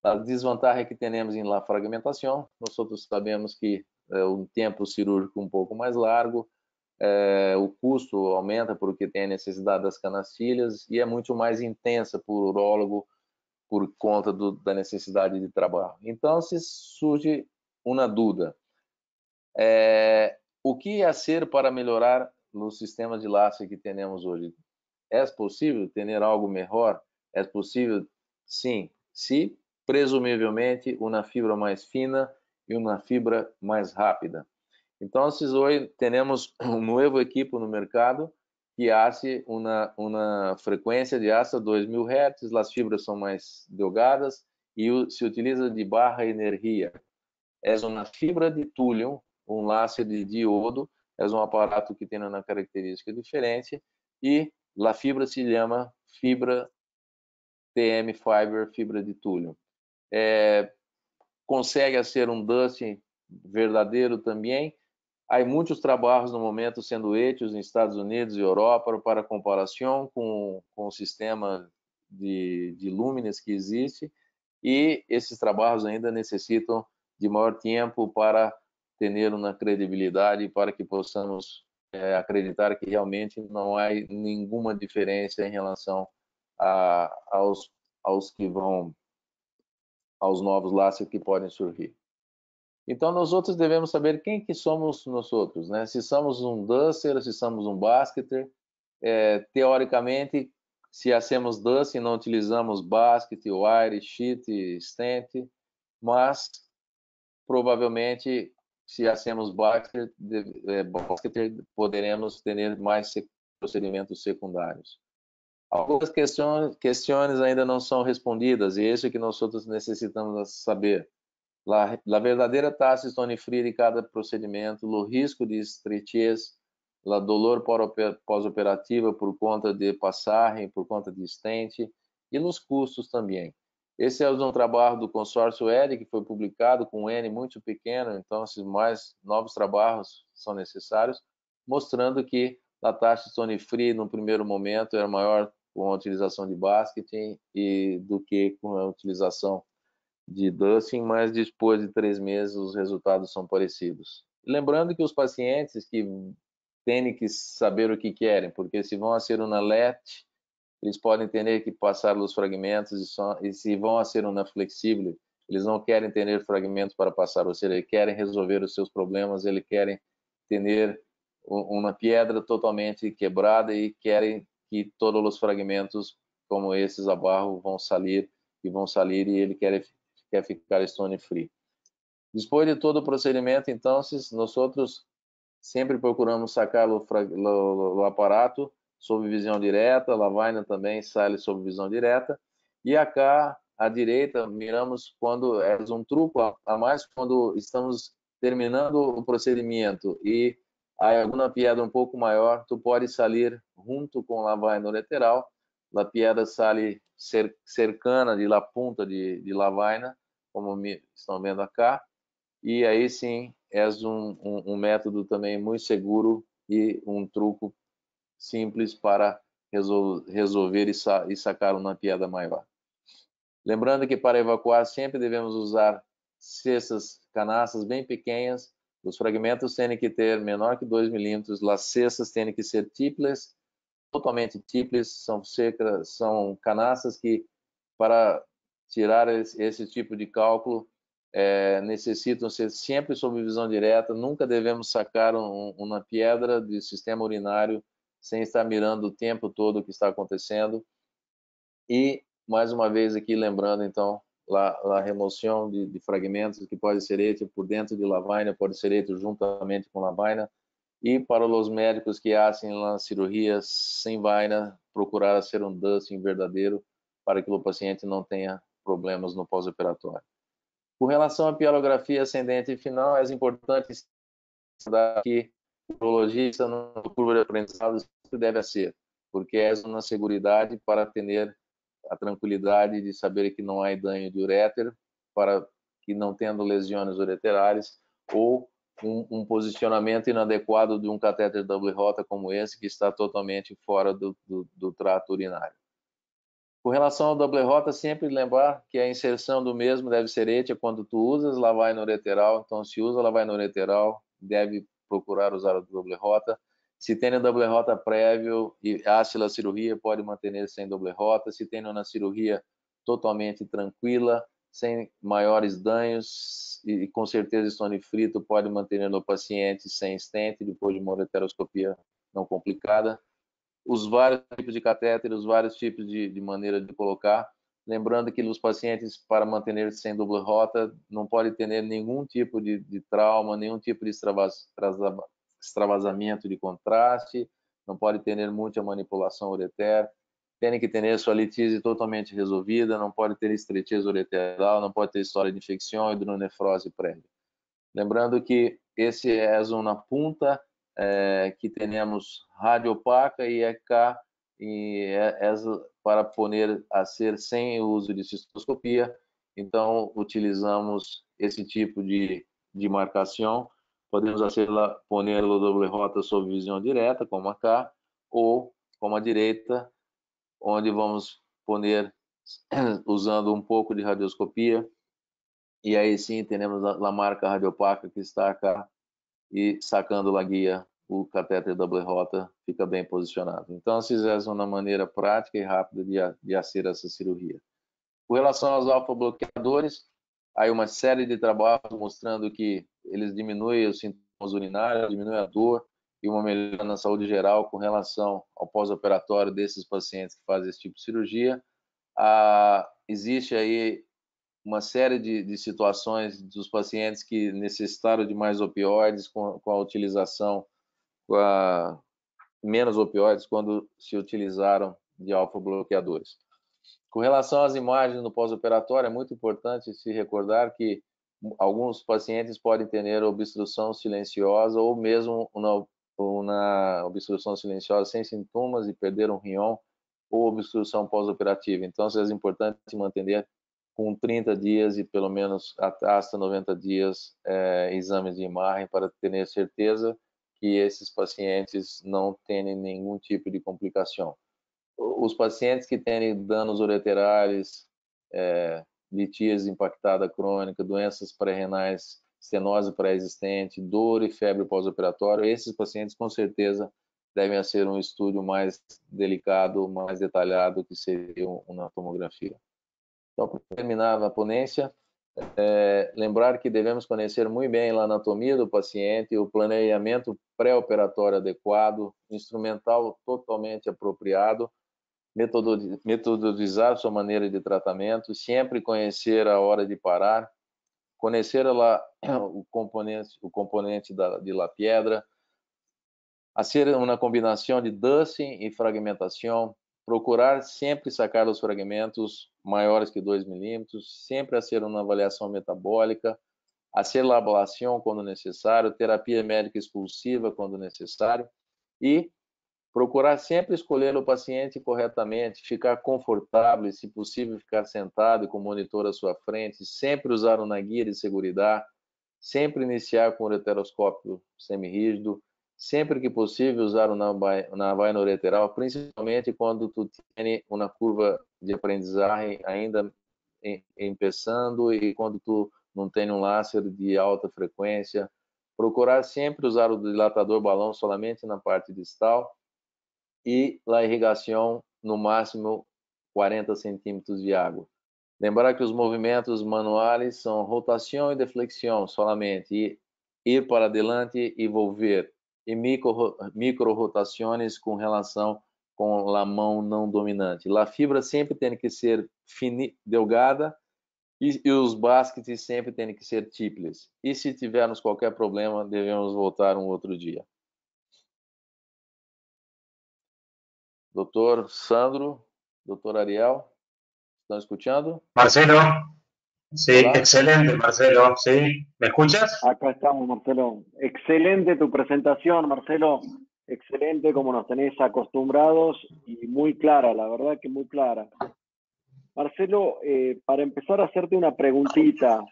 A desvantagem que temos em la fragmentação, nós outros sabemos que o tempo cirúrgico um pouco mais largo, o custo aumenta porque tem a necessidade das canastilhas e é muito mais intensa para o urólogo por conta da necessidade de trabalho. Então, se surge uma dúvida, o que fazer para melhorar no sistema de laço que temos hoje? É possível ter algo melhor? É possível? Sim, se presumivelmente uma fibra mais fina e uma fibra mais rápida. Então, hoje temos um novo equipo no mercado que hace uma frequência de hasta 2000 Hz, as fibras são mais delgadas e se utiliza de baixa energia. É uma fibra de túlio, um láser de diodo, é um aparato que tem uma característica diferente e a fibra se chama fibra TM Fiber, fibra de túlio. Consegue ser um dusting verdadeiro também. Há muitos trabalhos no momento sendo feitos nos Estados Unidos e Europa para comparação com o sistema de lúmenes que existe, e esses trabalhos ainda necessitam de maior tempo para ter uma credibilidade, para que possamos acreditar que realmente não há nenhuma diferença em relação aos que vão, aos novos laços que podem surgir. Então, nós outros devemos saber quem que somos nós outros, né? Se somos um duster, se somos um basketer. Teoricamente, se hacemos dusting, não utilizamos basket, wire, sheet, stent, mas provavelmente, se hacemos basketer, poderemos ter mais procedimentos secundários. Algumas questões ainda não são respondidas, e isso é que nós outros necessitamos saber. A verdadeira taxa stone free de cada procedimento, o risco de estrechez, o dolor pós-operativa por conta de passagem, por conta de stent, e os custos também. Esse é um trabalho do consórcio ERI, que foi publicado com um N muito pequeno, então mais novos trabalhos são necessários, mostrando que a taxa stone free no primeiro momento era maior com a utilização de basket do que com a utilização de dusting, mas depois de 3 meses os resultados são parecidos. Lembrando que os pacientes que têm que saber o que querem, porque se vão a ser uma LET, eles podem ter que passar os fragmentos, e se vão a ser uma flexível, eles não querem ter fragmentos para passar, ou seja, eles querem resolver os seus problemas, eles querem ter uma pedra totalmente quebrada e querem que todos os fragmentos como esses abaixo vão sair, e ele quer ficar stone free. Depois de todo o procedimento, então, nós outros sempre procuramos sacar o aparato sob visão direta, a lavaina também sai sob visão direta, e acá à direita miramos quando é um truco a mais, quando estamos terminando o procedimento e há alguma piada um pouco maior, tu pode sair junto com a lavaina lateral, a piada sai cercana de la punta de lavaina, como estão vendo acá, e aí sim é um método também muito seguro e um truco simples para resolver e sacar uma piada maior. Lembrando que para evacuar sempre devemos usar cestas, canastas bem pequenas, os fragmentos têm que ter menor que 2 milímetros, as cestas têm que ser tipless, totalmente tipless, são canastas que para tirar esse tipo de cálculo necessitam ser sempre sob visão direta, nunca devemos sacar uma pedra de sistema urinário sem estar mirando o tempo todo o que está acontecendo. E, mais uma vez aqui, lembrando, então, a remoção de fragmentos que pode ser feita por dentro de lavaina, pode ser feita juntamente com lavaina, e para os médicos que fazem as cirurgias sem vaina, procurar ser um dusting verdadeiro para que o paciente não tenha problemas no pós-operatório. Com relação à pielografia ascendente e final, é importante que o urologista na curva de aprendizado sempre deve ser, porque é uma seguridade para ter a tranquilidade de saber que não há dano de uréter, para que não tendo lesões ureterais ou um posicionamento inadequado de um catéter double rota como esse, que está totalmente fora do trato urinário. Com relação ao doble rota, sempre lembrar que a inserção do mesmo deve ser ética quando tu usas lavai no ureteral. Então, se usa lavai no ureteral, deve procurar usar o doble rota. Se tem o doble rota prévio e ácila cirurgia, pode manter sem doble rota. Se tem uma cirurgia totalmente tranquila, sem maiores danos e com certeza estômago frito, pode manter no paciente sem stent depois de uma ureteroscopia não complicada. Os vários tipos de catéter, os vários tipos de maneira de colocar. Lembrando que os pacientes, para manter sem doble rota, não pode ter nenhum tipo de trauma, nenhum tipo de extravasamento de contraste, não pode ter muita manipulação ureter, tem que ter sua litise totalmente resolvida, não pode ter estreiteza ureteral, não pode ter história de infecção, hidronefrose prévia. Lembrando que esse é uma punta que temos radiopaca e EK e para poner a ser sem o uso de cistoscopia. Então, utilizamos esse tipo de marcação. Podemos poner o doble rota sob visão direta, como acá, ou como a direita, onde vamos poner usando um pouco de radioscopia. E aí sim, temos a marca radiopaca que está acá e sacando a guia, o catéter doble rota fica bem posicionado. Então, se fizesse uma maneira prática e rápida de fazer essa cirurgia. Com relação aos alfa-bloqueadores, há uma série de trabalhos mostrando que eles diminuem os sintomas urinários, diminuem a dor e uma melhora na saúde geral com relação ao pós-operatório desses pacientes que fazem esse tipo de cirurgia. Existe aí uma série de situações dos pacientes que necessitaram de mais opioides com a utilização, menos opioides quando se utilizaram de alfa-bloqueadores. Com relação às imagens no pós-operatório, é muito importante se recordar que alguns pacientes podem ter obstrução silenciosa ou mesmo uma obstrução silenciosa sem sintomas e perder um rion ou obstrução pós-operativa. Então, é importante se manter com 30 dias e pelo menos até 90 dias exames de imagem para ter certeza que esses pacientes não têm nenhum tipo de complicação. Os pacientes que têm danos ureterais, litíase impactada crônica, doenças pré-renais, estenose pré-existente, dor e febre pós-operatório, esses pacientes com certeza devem ser um estudo mais delicado, mais detalhado, que seria uma tomografia. Então, para terminar a ponência, lembrar que devemos conhecer muito bem a anatomia do paciente, o planeamento pré-operatório adequado, instrumental totalmente apropriado, metodizar sua maneira de tratamento, sempre conhecer a hora de parar, conhecer o componente de la piedra, fazer uma combinação de dosing e fragmentação, procurar sempre sacar os fragmentos maiores que 2 milímetros, sempre fazer uma avaliação metabólica, fazer a ablação quando necessário, terapia médica expulsiva quando necessário e procurar sempre escolher o paciente corretamente, ficar confortável e, se possível, ficar sentado e com o monitor à sua frente, sempre usar uma guia de segurança, sempre iniciar com o ureteroscópio semirrígido, sempre que possível usar uma vaina ureteral, principalmente quando tu tem uma curva de aprendizagem ainda começando e quando tu não tem um láser de alta frequência. Procurar sempre usar o dilatador balão somente na parte distal e a irrigação no máximo 40 centímetros de água. Lembrar que os movimentos manuais são rotação e deflexão solamente, e ir para adelante e volver, e micro rotações com relação com a mão não dominante. A fibra sempre tem que ser delgada e os baskets sempre tem que ser tiples. E se tivermos qualquer problema, devemos voltar um outro dia. Doutor Sandro, doutor Ariel, ¿están escuchando? Marcelo, sí, Hola. excelente, Marcelo, ¿sí? ¿Me escuchas? Acá estamos, Marcelo. Excelente tu presentación, Marcelo. Excelente como nos tenés acostumbrados y muy clara, la verdad que muy clara. Marcelo, para empezar a hacerte una preguntita,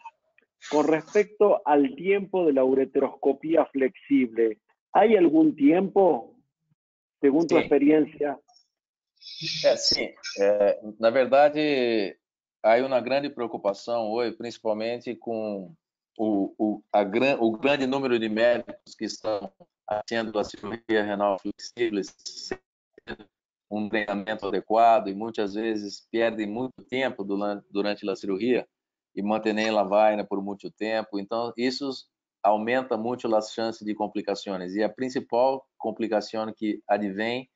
con respecto al tiempo de la ureteroscopía flexible, ¿hay algún tiempo, según tu experiencia? Sim. Na verdade, há uma grande preocupação hoje, principalmente com o grande número de médicos que estão fazendo a cirurgia renal flexível sem um treinamento adequado e muitas vezes perdem muito tempo durante a cirurgia e mantêm a vaina por muito tempo. Então, isso aumenta muito as chances de complicações. E a principal complicação que advém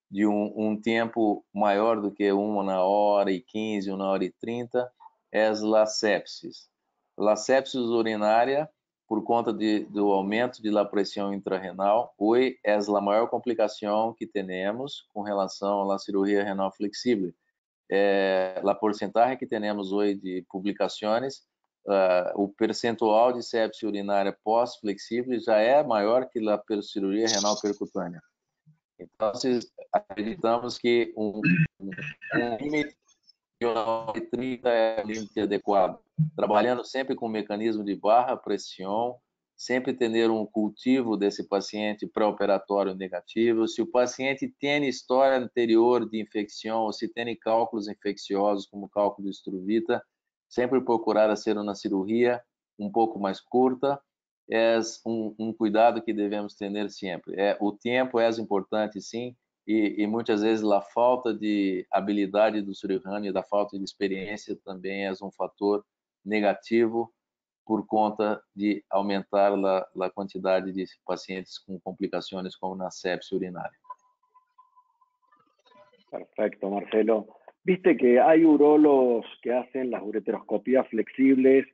de um tempo maior do que 1h15, 1h30, é a sepsis. A sepsis urinária, por conta do aumento da pressão intrarrenal, hoje é a maior complicação que temos com relação à cirurgia renal flexível. A porcentagem que temos hoje de publicações, o percentual de sepsis urinária pós-flexível já é maior que a cirurgia renal percutânea. Então, acreditamos que um limite de 1h30 é o limite adequado. Trabalhando sempre com o mecanismo de barra pressão, sempre ter um cultivo desse paciente pré-operatório negativo. Se o paciente tem história anterior de infecção ou se tem cálculos infecciosos, como cálculo de Struvita, sempre procurar fazer uma cirurgia um pouco mais curta. É cuidado que devemos ter sempre. O tempo é importante, sim, e muitas vezes a falta de habilidade do cirurgião e da falta de experiência também é um fator negativo por conta de aumentar a quantidade de pacientes com complicações como na sepsis urinária. Perfecto, Marcelo. Viste que hay urólogos que hacen las ureteroscopías flexibles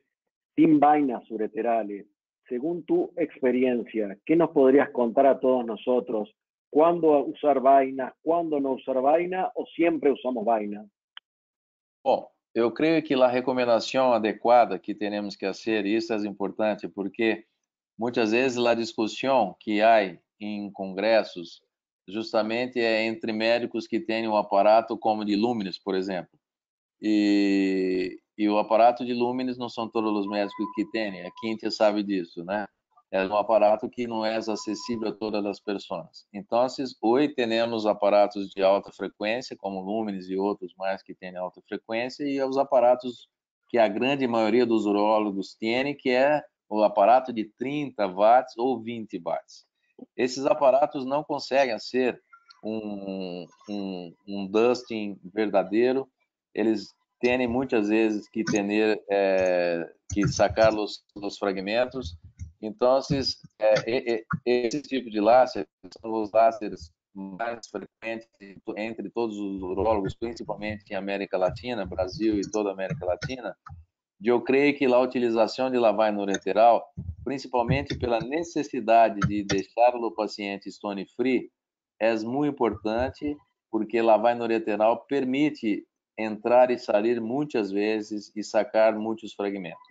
sin vainas ureterales. Según tu experiencia, ¿qué nos podrías contar a todos nosotros? ¿Cuándo usar vainas? ¿Cuándo no usar vaina? ¿O siempre usamos vaina? Bom, eu creio que a recomendação adequada que temos que fazer, isso é importante, porque muitas vezes a discussão que há em congressos justamente é entre médicos que têm um aparato como de Lumenis, por exemplo. E o aparato de Lumenis não são todos os médicos que têm, a Quintia sabe disso, né? É um aparato que não é acessível a todas as pessoas. Então, hoje temos aparatos de alta frequência, como Lumenis e outros mais que têm alta frequência, e os aparatos que a grande maioria dos urólogos tem, que é o aparato de 30 watts ou 20 watts. Esses aparatos não conseguem ser um dusting verdadeiro. Eles têm muitas vezes que que sacar os fragmentos. Então, esse tipo de láser são os láseres mais frequentes entre todos os urólogos, principalmente em América Latina, Brasil e toda a América Latina. Eu creio que a utilização de lavagem ureteral, principalmente pela necessidade de deixar o paciente stone free, é muito importante, porque a lavagem ureteral permite entrar e sair muitas vezes e sacar muitos fragmentos.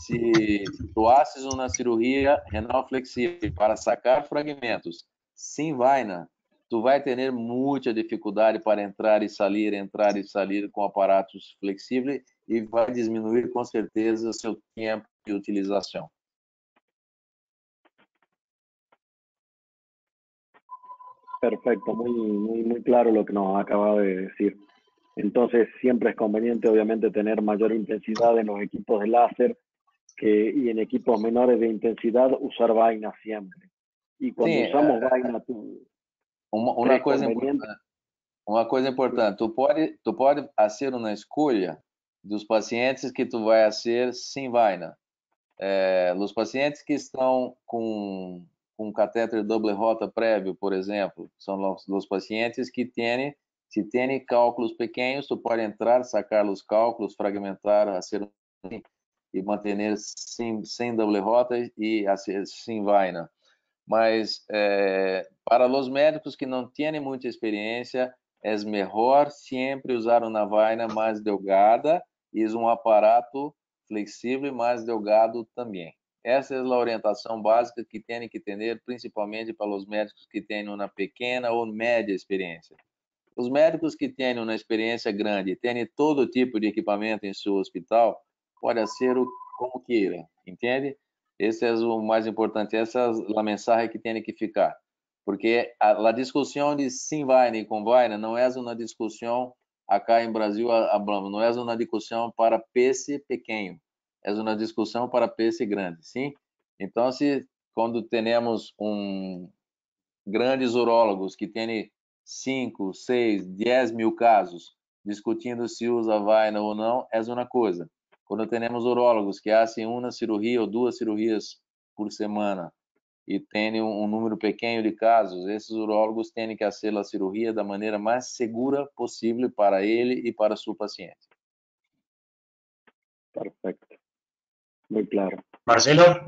Se tu haces uma cirurgia renal flexível para sacar fragmentos sem vaina, tu vai ter muita dificuldade para entrar e sair com aparatos flexíveis e vai diminuir com certeza seu tempo de utilização. Perfecto, muy claro lo que nos acaba de decir. Entonces, siempre es conveniente, obviamente, tener mayor intensidad en los equipos de láser y en equipos menores de intensidad, usar vaina siempre. Y cuando usamos vaina, uma coisa importante, tu pode fazer uma escolha dos pacientes que tu vai fazer sem vaina. Os pacientes que estão com catéter doble rota prévio, por exemplo, são os pacientes que se tem cálculos pequenos, tu pode entrar, sacar os cálculos, fragmentar, fazer e manter sem doble rota e sem vaina. Mas para os médicos que não têm muita experiência, é melhor sempre usar uma vaina mais delgada e um aparato flexível e mais delgado também. Essa é a orientação básica que tem que ter, principalmente para os médicos que têm uma pequena ou média experiência. Os médicos que têm uma experiência grande, têm todo tipo de equipamento em seu hospital, pode ser como queira, entende? Esse é o mais importante, essa é a mensagem que tem que ficar. porque a discussão de sem vaina e com vaina não é uma discussão acá em Brasil, hablamos, não é uma discussão para peixe pequeno, é uma discussão para peixe grande, sim? Então, se quando temos grandes urólogos que têm 5, 6, 10 mil casos discutindo se usa vaina ou não, é uma coisa. Quando temos urólogos que fazem uma cirurgia ou 2 cirurgias por semana e tem número pequeno de casos, esses urólogos têm que fazer a cirurgia da maneira mais segura possível para ele e para seu paciente. Perfecto, muy claro. Marcelo,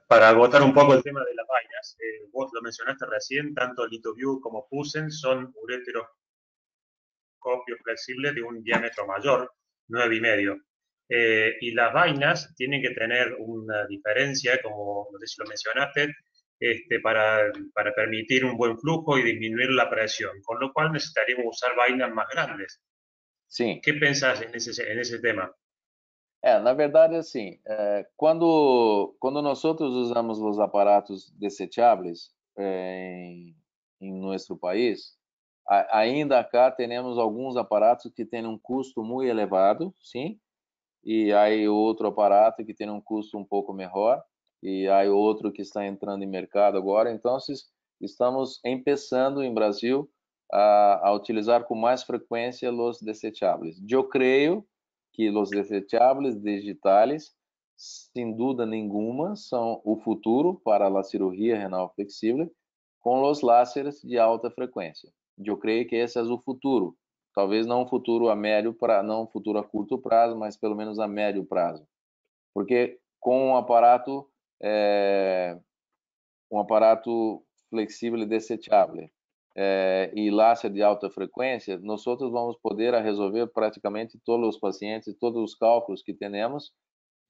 para agotar un poco el tema de las vainas, vos lo mencionaste recién, tanto LithoView como Fusen son ureteroscopios flexibles de un diámetro mayor, 9,5. Y las vainas tienen que tener una diferencia, como no sé si lo mencionaste, para permitir un buen flujo y disminuir la presión, con lo cual necesitaríamos usar vainas más grandes. Sim. ¿Qué pensás en ese tema? Na verdade, assim, quando nós usamos os aparatos desechables em nosso país, ainda cá temos alguns aparatos que têm um custo muito elevado, sim, e aí outro aparato que tem um custo um pouco menor, e aí outro que está entrando em mercado agora. Então, estamos começando em Brasil a utilizar com mais frequência os desechables. Eu creio que os desechables digitais, sem dúvida nenhuma, são o futuro para a cirurgia renal flexível com os láseres de alta frequência. Eu creio que esse é o futuro. Talvez não um futuro a médio prazo, não um futuro a curto prazo, mas pelo menos a médio prazo. Porque com um aparato flexível e desechável e láser de alta frequência, nós vamos poder resolver praticamente todos os pacientes, todos os cálculos que temos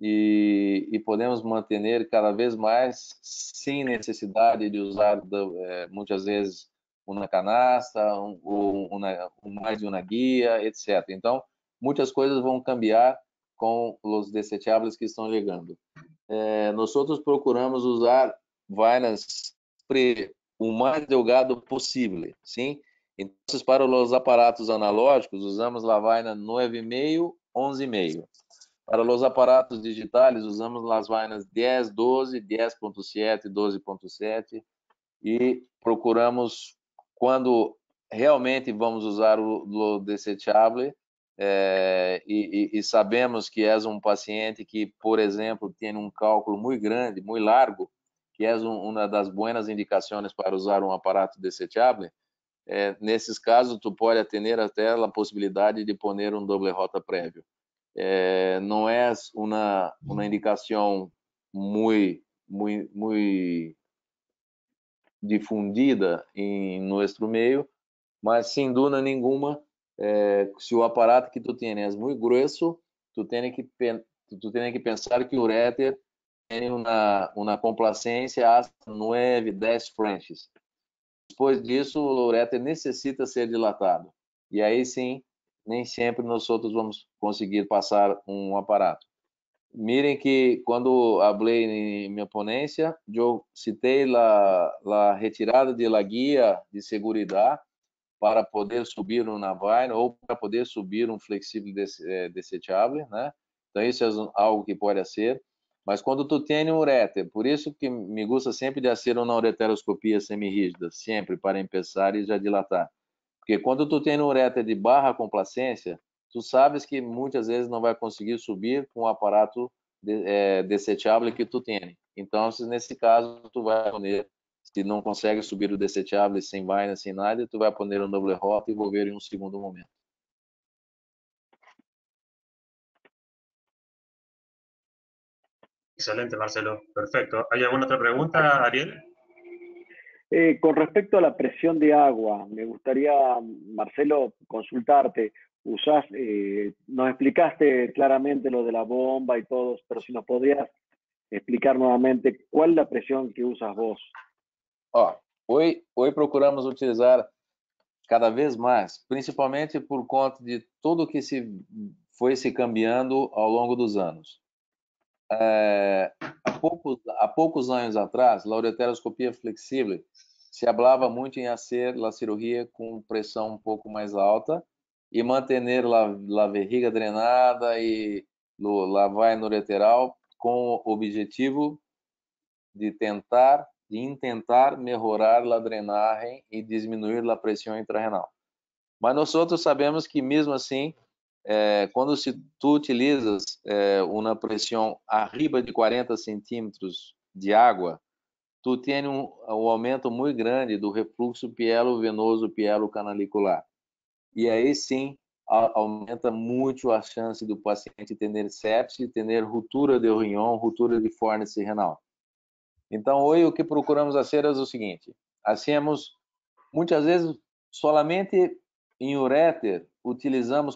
e podemos manter cada vez mais sem necessidade de usar muitas vezes uma canasta, mais de uma guia, etc. Então, muitas coisas vão cambiar com os desechables que estão chegando. Nós procuramos usar vainas o mais delgado possível, sim? Então, para os aparatos analógicos, usamos a vaina 9,5, 11,5. Para os aparatos digitais, usamos as vainas 10, 12, 10.7, 12.7 e procuramos, quando realmente vamos usar o desechable e sabemos que é um paciente que, por exemplo, tem um cálculo muito grande, muito largo, que é uma das boas indicações para usar um aparato desechable, nesses casos, tu pode ter até a possibilidade de pôr um doble rota prévio. Não é uma indicação muito difundida em nosso meio, mas sem dúvida nenhuma, se o aparato que tu tens é muito grosso, tu tens que pensar que o ureter tem uma complacência hasta 9, 10 Frenches. Depois disso, o ureter necessita ser dilatado. E aí sim, nem sempre nós vamos conseguir passar um aparato. Mirem que quando falei em minha ponência, eu citei a retirada de la guia de segurança para poder subir uma vaina ou para poder subir um flexível desechável, né? Então isso é algo que pode ser. Mas quando tu tem um ureter, por isso que me gusta sempre de fazer uma ureteroscopia semirrígida, sempre para começar e já dilatar. Porque quando tu tem um ureter de barra complacência, tu sabes que muitas vezes não vai conseguir subir com o aparato desechável que tu tem. Então, nesse caso, tu vai poner, se não consegue subir o desechável sem vaina, sem nada, tu vai poner um doble rota e volver em um segundo momento. Excelente, Marcelo. Perfecto. ¿Hay alguna otra pregunta, Ariel? Con respecto a la presión de agua, me gustaría, Marcelo, consultarte. Nos explicaste claramente lo de la bomba y todo, pero si nos podrías explicar nuevamente cuál es la presión que usas vos. Hoy procuramos utilizar cada vez mais, principalmente por conta de tudo que foi se cambiando ao longo dos anos. Há poucos anos atrás, a ureteroscopia flexível se falava muito em fazer a cirurgia com pressão um pouco mais alta e manter a vejiga drenada e a vaina ureteral com o objetivo de intentar melhorar a drenagem e diminuir a pressão intrarenal. Mas nós outros sabemos que mesmo assim, quando tu utilizas uma pressão arriba de 40 centímetros de água, tu tem um aumento muito grande do refluxo pielo-venoso, pielo-canalicular. E aí sim, aumenta muito a chance do paciente ter sepse, ter ruptura de rinhão, ruptura de fórnice renal. Então, hoje o que procuramos fazer é o seguinte: hacemos muitas vezes solamente em uréter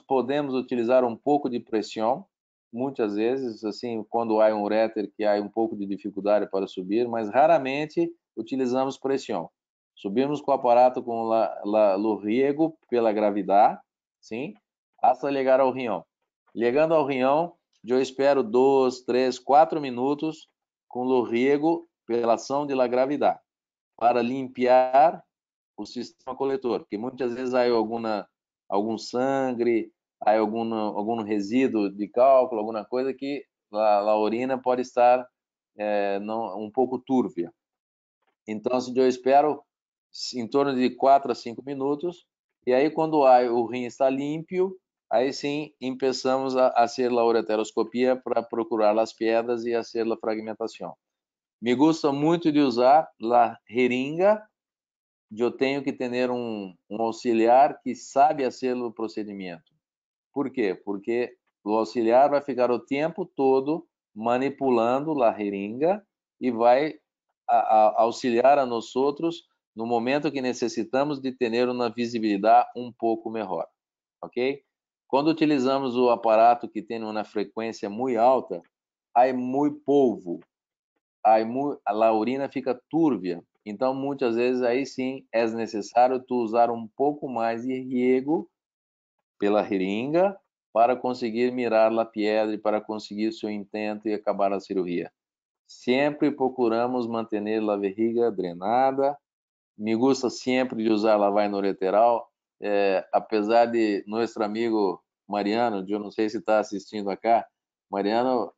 podemos utilizar um pouco de pressão, muitas vezes, assim, quando há um uréter que há um pouco de dificuldade para subir, mas raramente utilizamos pressão. Subimos com o aparato com o riego pela gravidade, sim, até chegar ao rinhão. Chegando ao rinhão, eu espero 2, 3, 4 minutos com o riego pela ação de la gravidade, para limpar o sistema coletor, porque muitas vezes há algum sangue, há algum resíduo de cálculo, alguma coisa que a urina pode estar um pouco túrbia. Então, eu espero em torno de 4 a 5 minutos, e aí quando o rim está limpo, aí sim começamos a fazer a ureteroscopia para procurar as pedras e fazer a fragmentação. Me gusta muito de usar a jeringa. Eu tenho que ter um auxiliar que sabe fazer o procedimento. Por quê? Porque o auxiliar vai ficar o tempo todo manipulando a jeringa e vai auxiliar a nós outros no momento que necessitamos de ter uma visibilidade um pouco melhor, ok? Quando utilizamos o aparato que tem uma frequência muito alta, há muito polvo, a urina fica túrbia. Então, muitas vezes, aí sim, é necessário tu usar um pouco mais de riego pela jeringa para conseguir mirar a pedra e para conseguir seu intento e acabar a cirurgia. Sempre procuramos manter a vejiga drenada. Me gusta sempre de usar a vaina ureteral. Apesar de nosso amigo Mariano, eu não sei se está assistindo acá, Mariano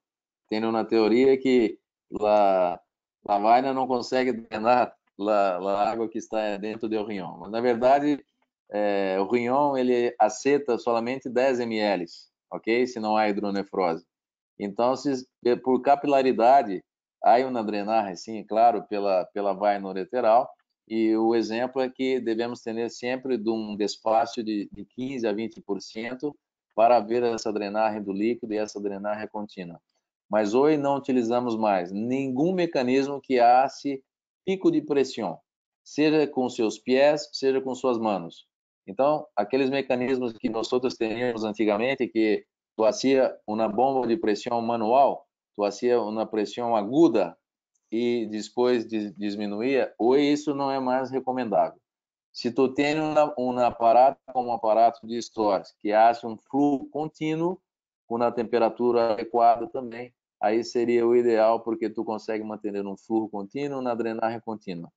tem uma teoria que a vaina não consegue drenar a água que está dentro do rinhão. Mas, na verdade, o rinhão ele aceita somente 10 ml, ok? Se não há hidronefrose. Então, por capilaridade, há uma drenagem, sim, claro, pela vaina ureteral, e o exemplo é que devemos ter sempre de um despacho de 15 a 20% para ver essa drenagem do líquido e essa drenagem contínua. Mas hoje não utilizamos mais nenhum mecanismo que hace pico de pressão, seja com seus pés, seja com suas mãos. Então, aqueles mecanismos que nós tínhamos antigamente, que tu hacía uma bomba de pressão manual, tu hacía uma pressão aguda e depois diminuía, hoje isso não é mais recomendável. Se tu tem um aparato como um aparato de stores que hace um fluxo contínuo com uma temperatura adequada também, aí seria o ideal porque tu consegue manter um fluxo contínuo na drenagem contínua.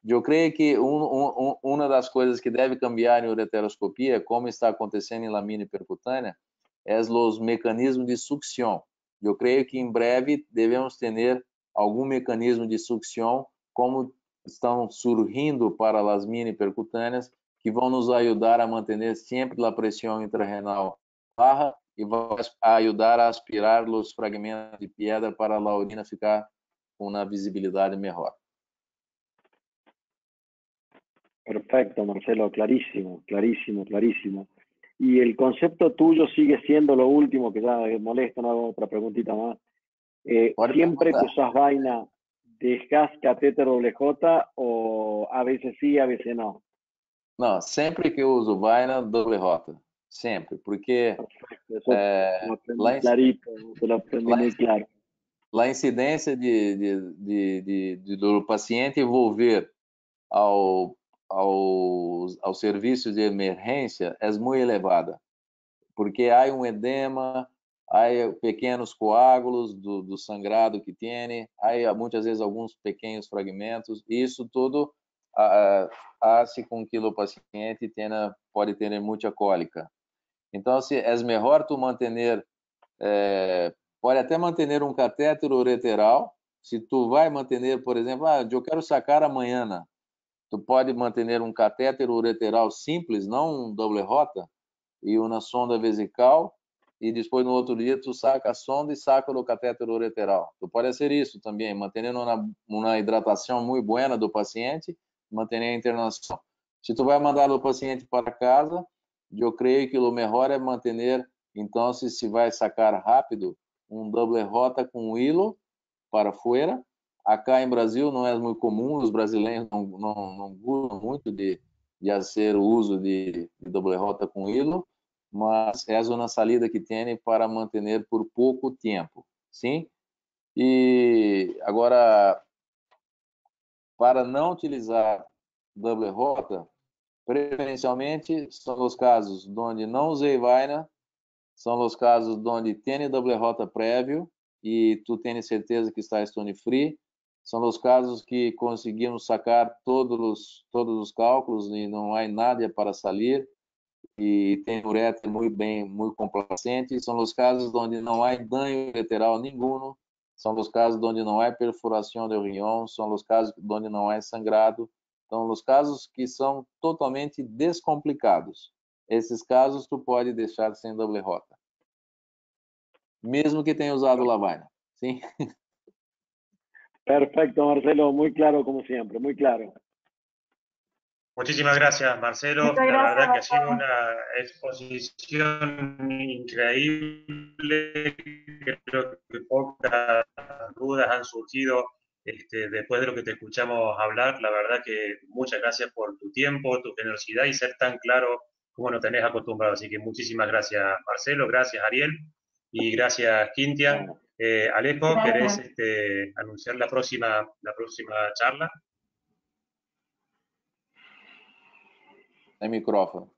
Eu creio que uma das coisas que deve cambiar em ureteroscopia, como está acontecendo em lamina percutânea, é os mecanismos de sucção. Eu creio que em breve devemos ter algum mecanismo de sucção, como estão surgindo para as mini percutâneas, que vão nos ajudar a manter sempre a pressão intrarenal baixa e vai ajudar a aspirar os fragmentos de pedra para a urina ficar com uma visibilidade melhor. Perfecto, Marcelo, clarísimo, clarísimo, clarísimo. Y el concepto tuyo sigue siendo lo último, que ya molesta, no hago otra preguntita más. Siempre que usas vaina, ¿dejas catéter WJ o a veces sí, a veces no? Não, sempre que eu uso vaina, doble rota. Sempre, porque Perfecto, eso lo aprendí clarito, te lo aprendí muy claro. A incidência do paciente envolver ao serviço de emergência é muito elevada, porque há um edema, há pequenos coágulos do sangrado que tem, há muitas vezes alguns pequenos fragmentos, e isso tudo hace com que o paciente pode ter muita cólica. Então, é melhor tu manter, pode até manter um catéter ureteral. Se tu vai manter, por exemplo, eu quero sacar amanhã, tu pode manter um catéter ureteral simples, não um doble rota, e uma sonda vesical, e depois no outro dia tu saca a sonda e saca o catéter ureteral. Tu pode fazer isso também, mantendo uma hidratação muito boa do paciente, manter a internação. Se tu vai mandar o paciente para casa, eu creio que o melhor é manter, então, se vai sacar rápido, um doble rota com hilo para fora. Acá em Brasil não é muito comum, os brasileiros não gostam muito de fazer o uso de doble rota com hilo, mas é uma saída que tem para manter por pouco tempo, sim? E agora, para não utilizar doble rota, preferencialmente são os casos onde não usei vaina, são os casos onde tem doble rota prévio e tu tens certeza que está stone free. São os casos que conseguimos sacar todos os cálculos e não há nada para sair e tem uretra muito complacente. São os casos onde não há dano ureteral nenhum. São os casos onde não há perfuração do riñón. São os casos onde não há sangrado. São os casos que são totalmente descomplicados. Esses casos tu pode deixar sem doble rota, mesmo que tenha usado lavagna, sim? Perfecto, Marcelo, muy claro como siempre, muy claro. Muchísimas gracias, Marcelo. Muchas la gracias, verdad que ha sido doctor. una exposición increíble. Creo que pocas dudas han surgido después de lo que te escuchamos hablar. La verdad que muchas gracias por tu tiempo, tu generosidad y ser tan claro como nos tenés acostumbrado. Así que muchísimas gracias, Marcelo. Gracias, Ariel. Y gracias, Quintia. Alejo, Gracias. ¿querés anunciar la próxima charla? El micrófono.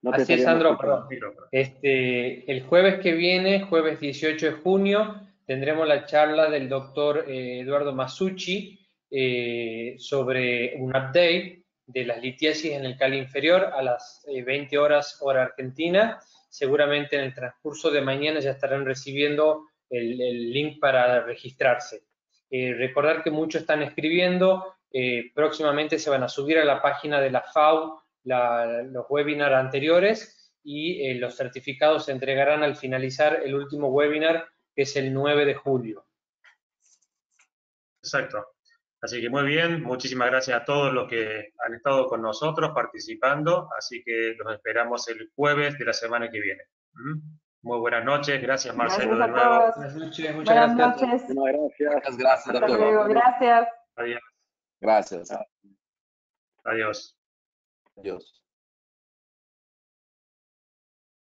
No te Así es, estaríamos Sandro, escuchando. perdón. El jueves que viene, jueves 18 de junio, tendremos la charla del doctor Eduardo Masucci sobre un update de las litiasis en el cáliz inferior a las 20 horas hora argentina. Seguramente en el transcurso de mañana ya estarán recibiendo el link para registrarse. Recordar que muchos están escribiendo, próximamente se van a subir a la página de la FAU los webinars anteriores y los certificados se entregarán al finalizar el último webinar, que es el 9 de julio. Exacto. Así que muy bien, muchísimas gracias a todos los que han estado con nosotros participando, así que los esperamos el jueves de la semana que viene. Muy buenas noches, gracias Marcelo Gracias de a nuevo. todos. Buenas noches, muchas Buenas gracias. noches. Muchas gracias. Muchas gracias a Hasta todos. luego. Gracias. Adiós. Gracias. Adiós. Adiós.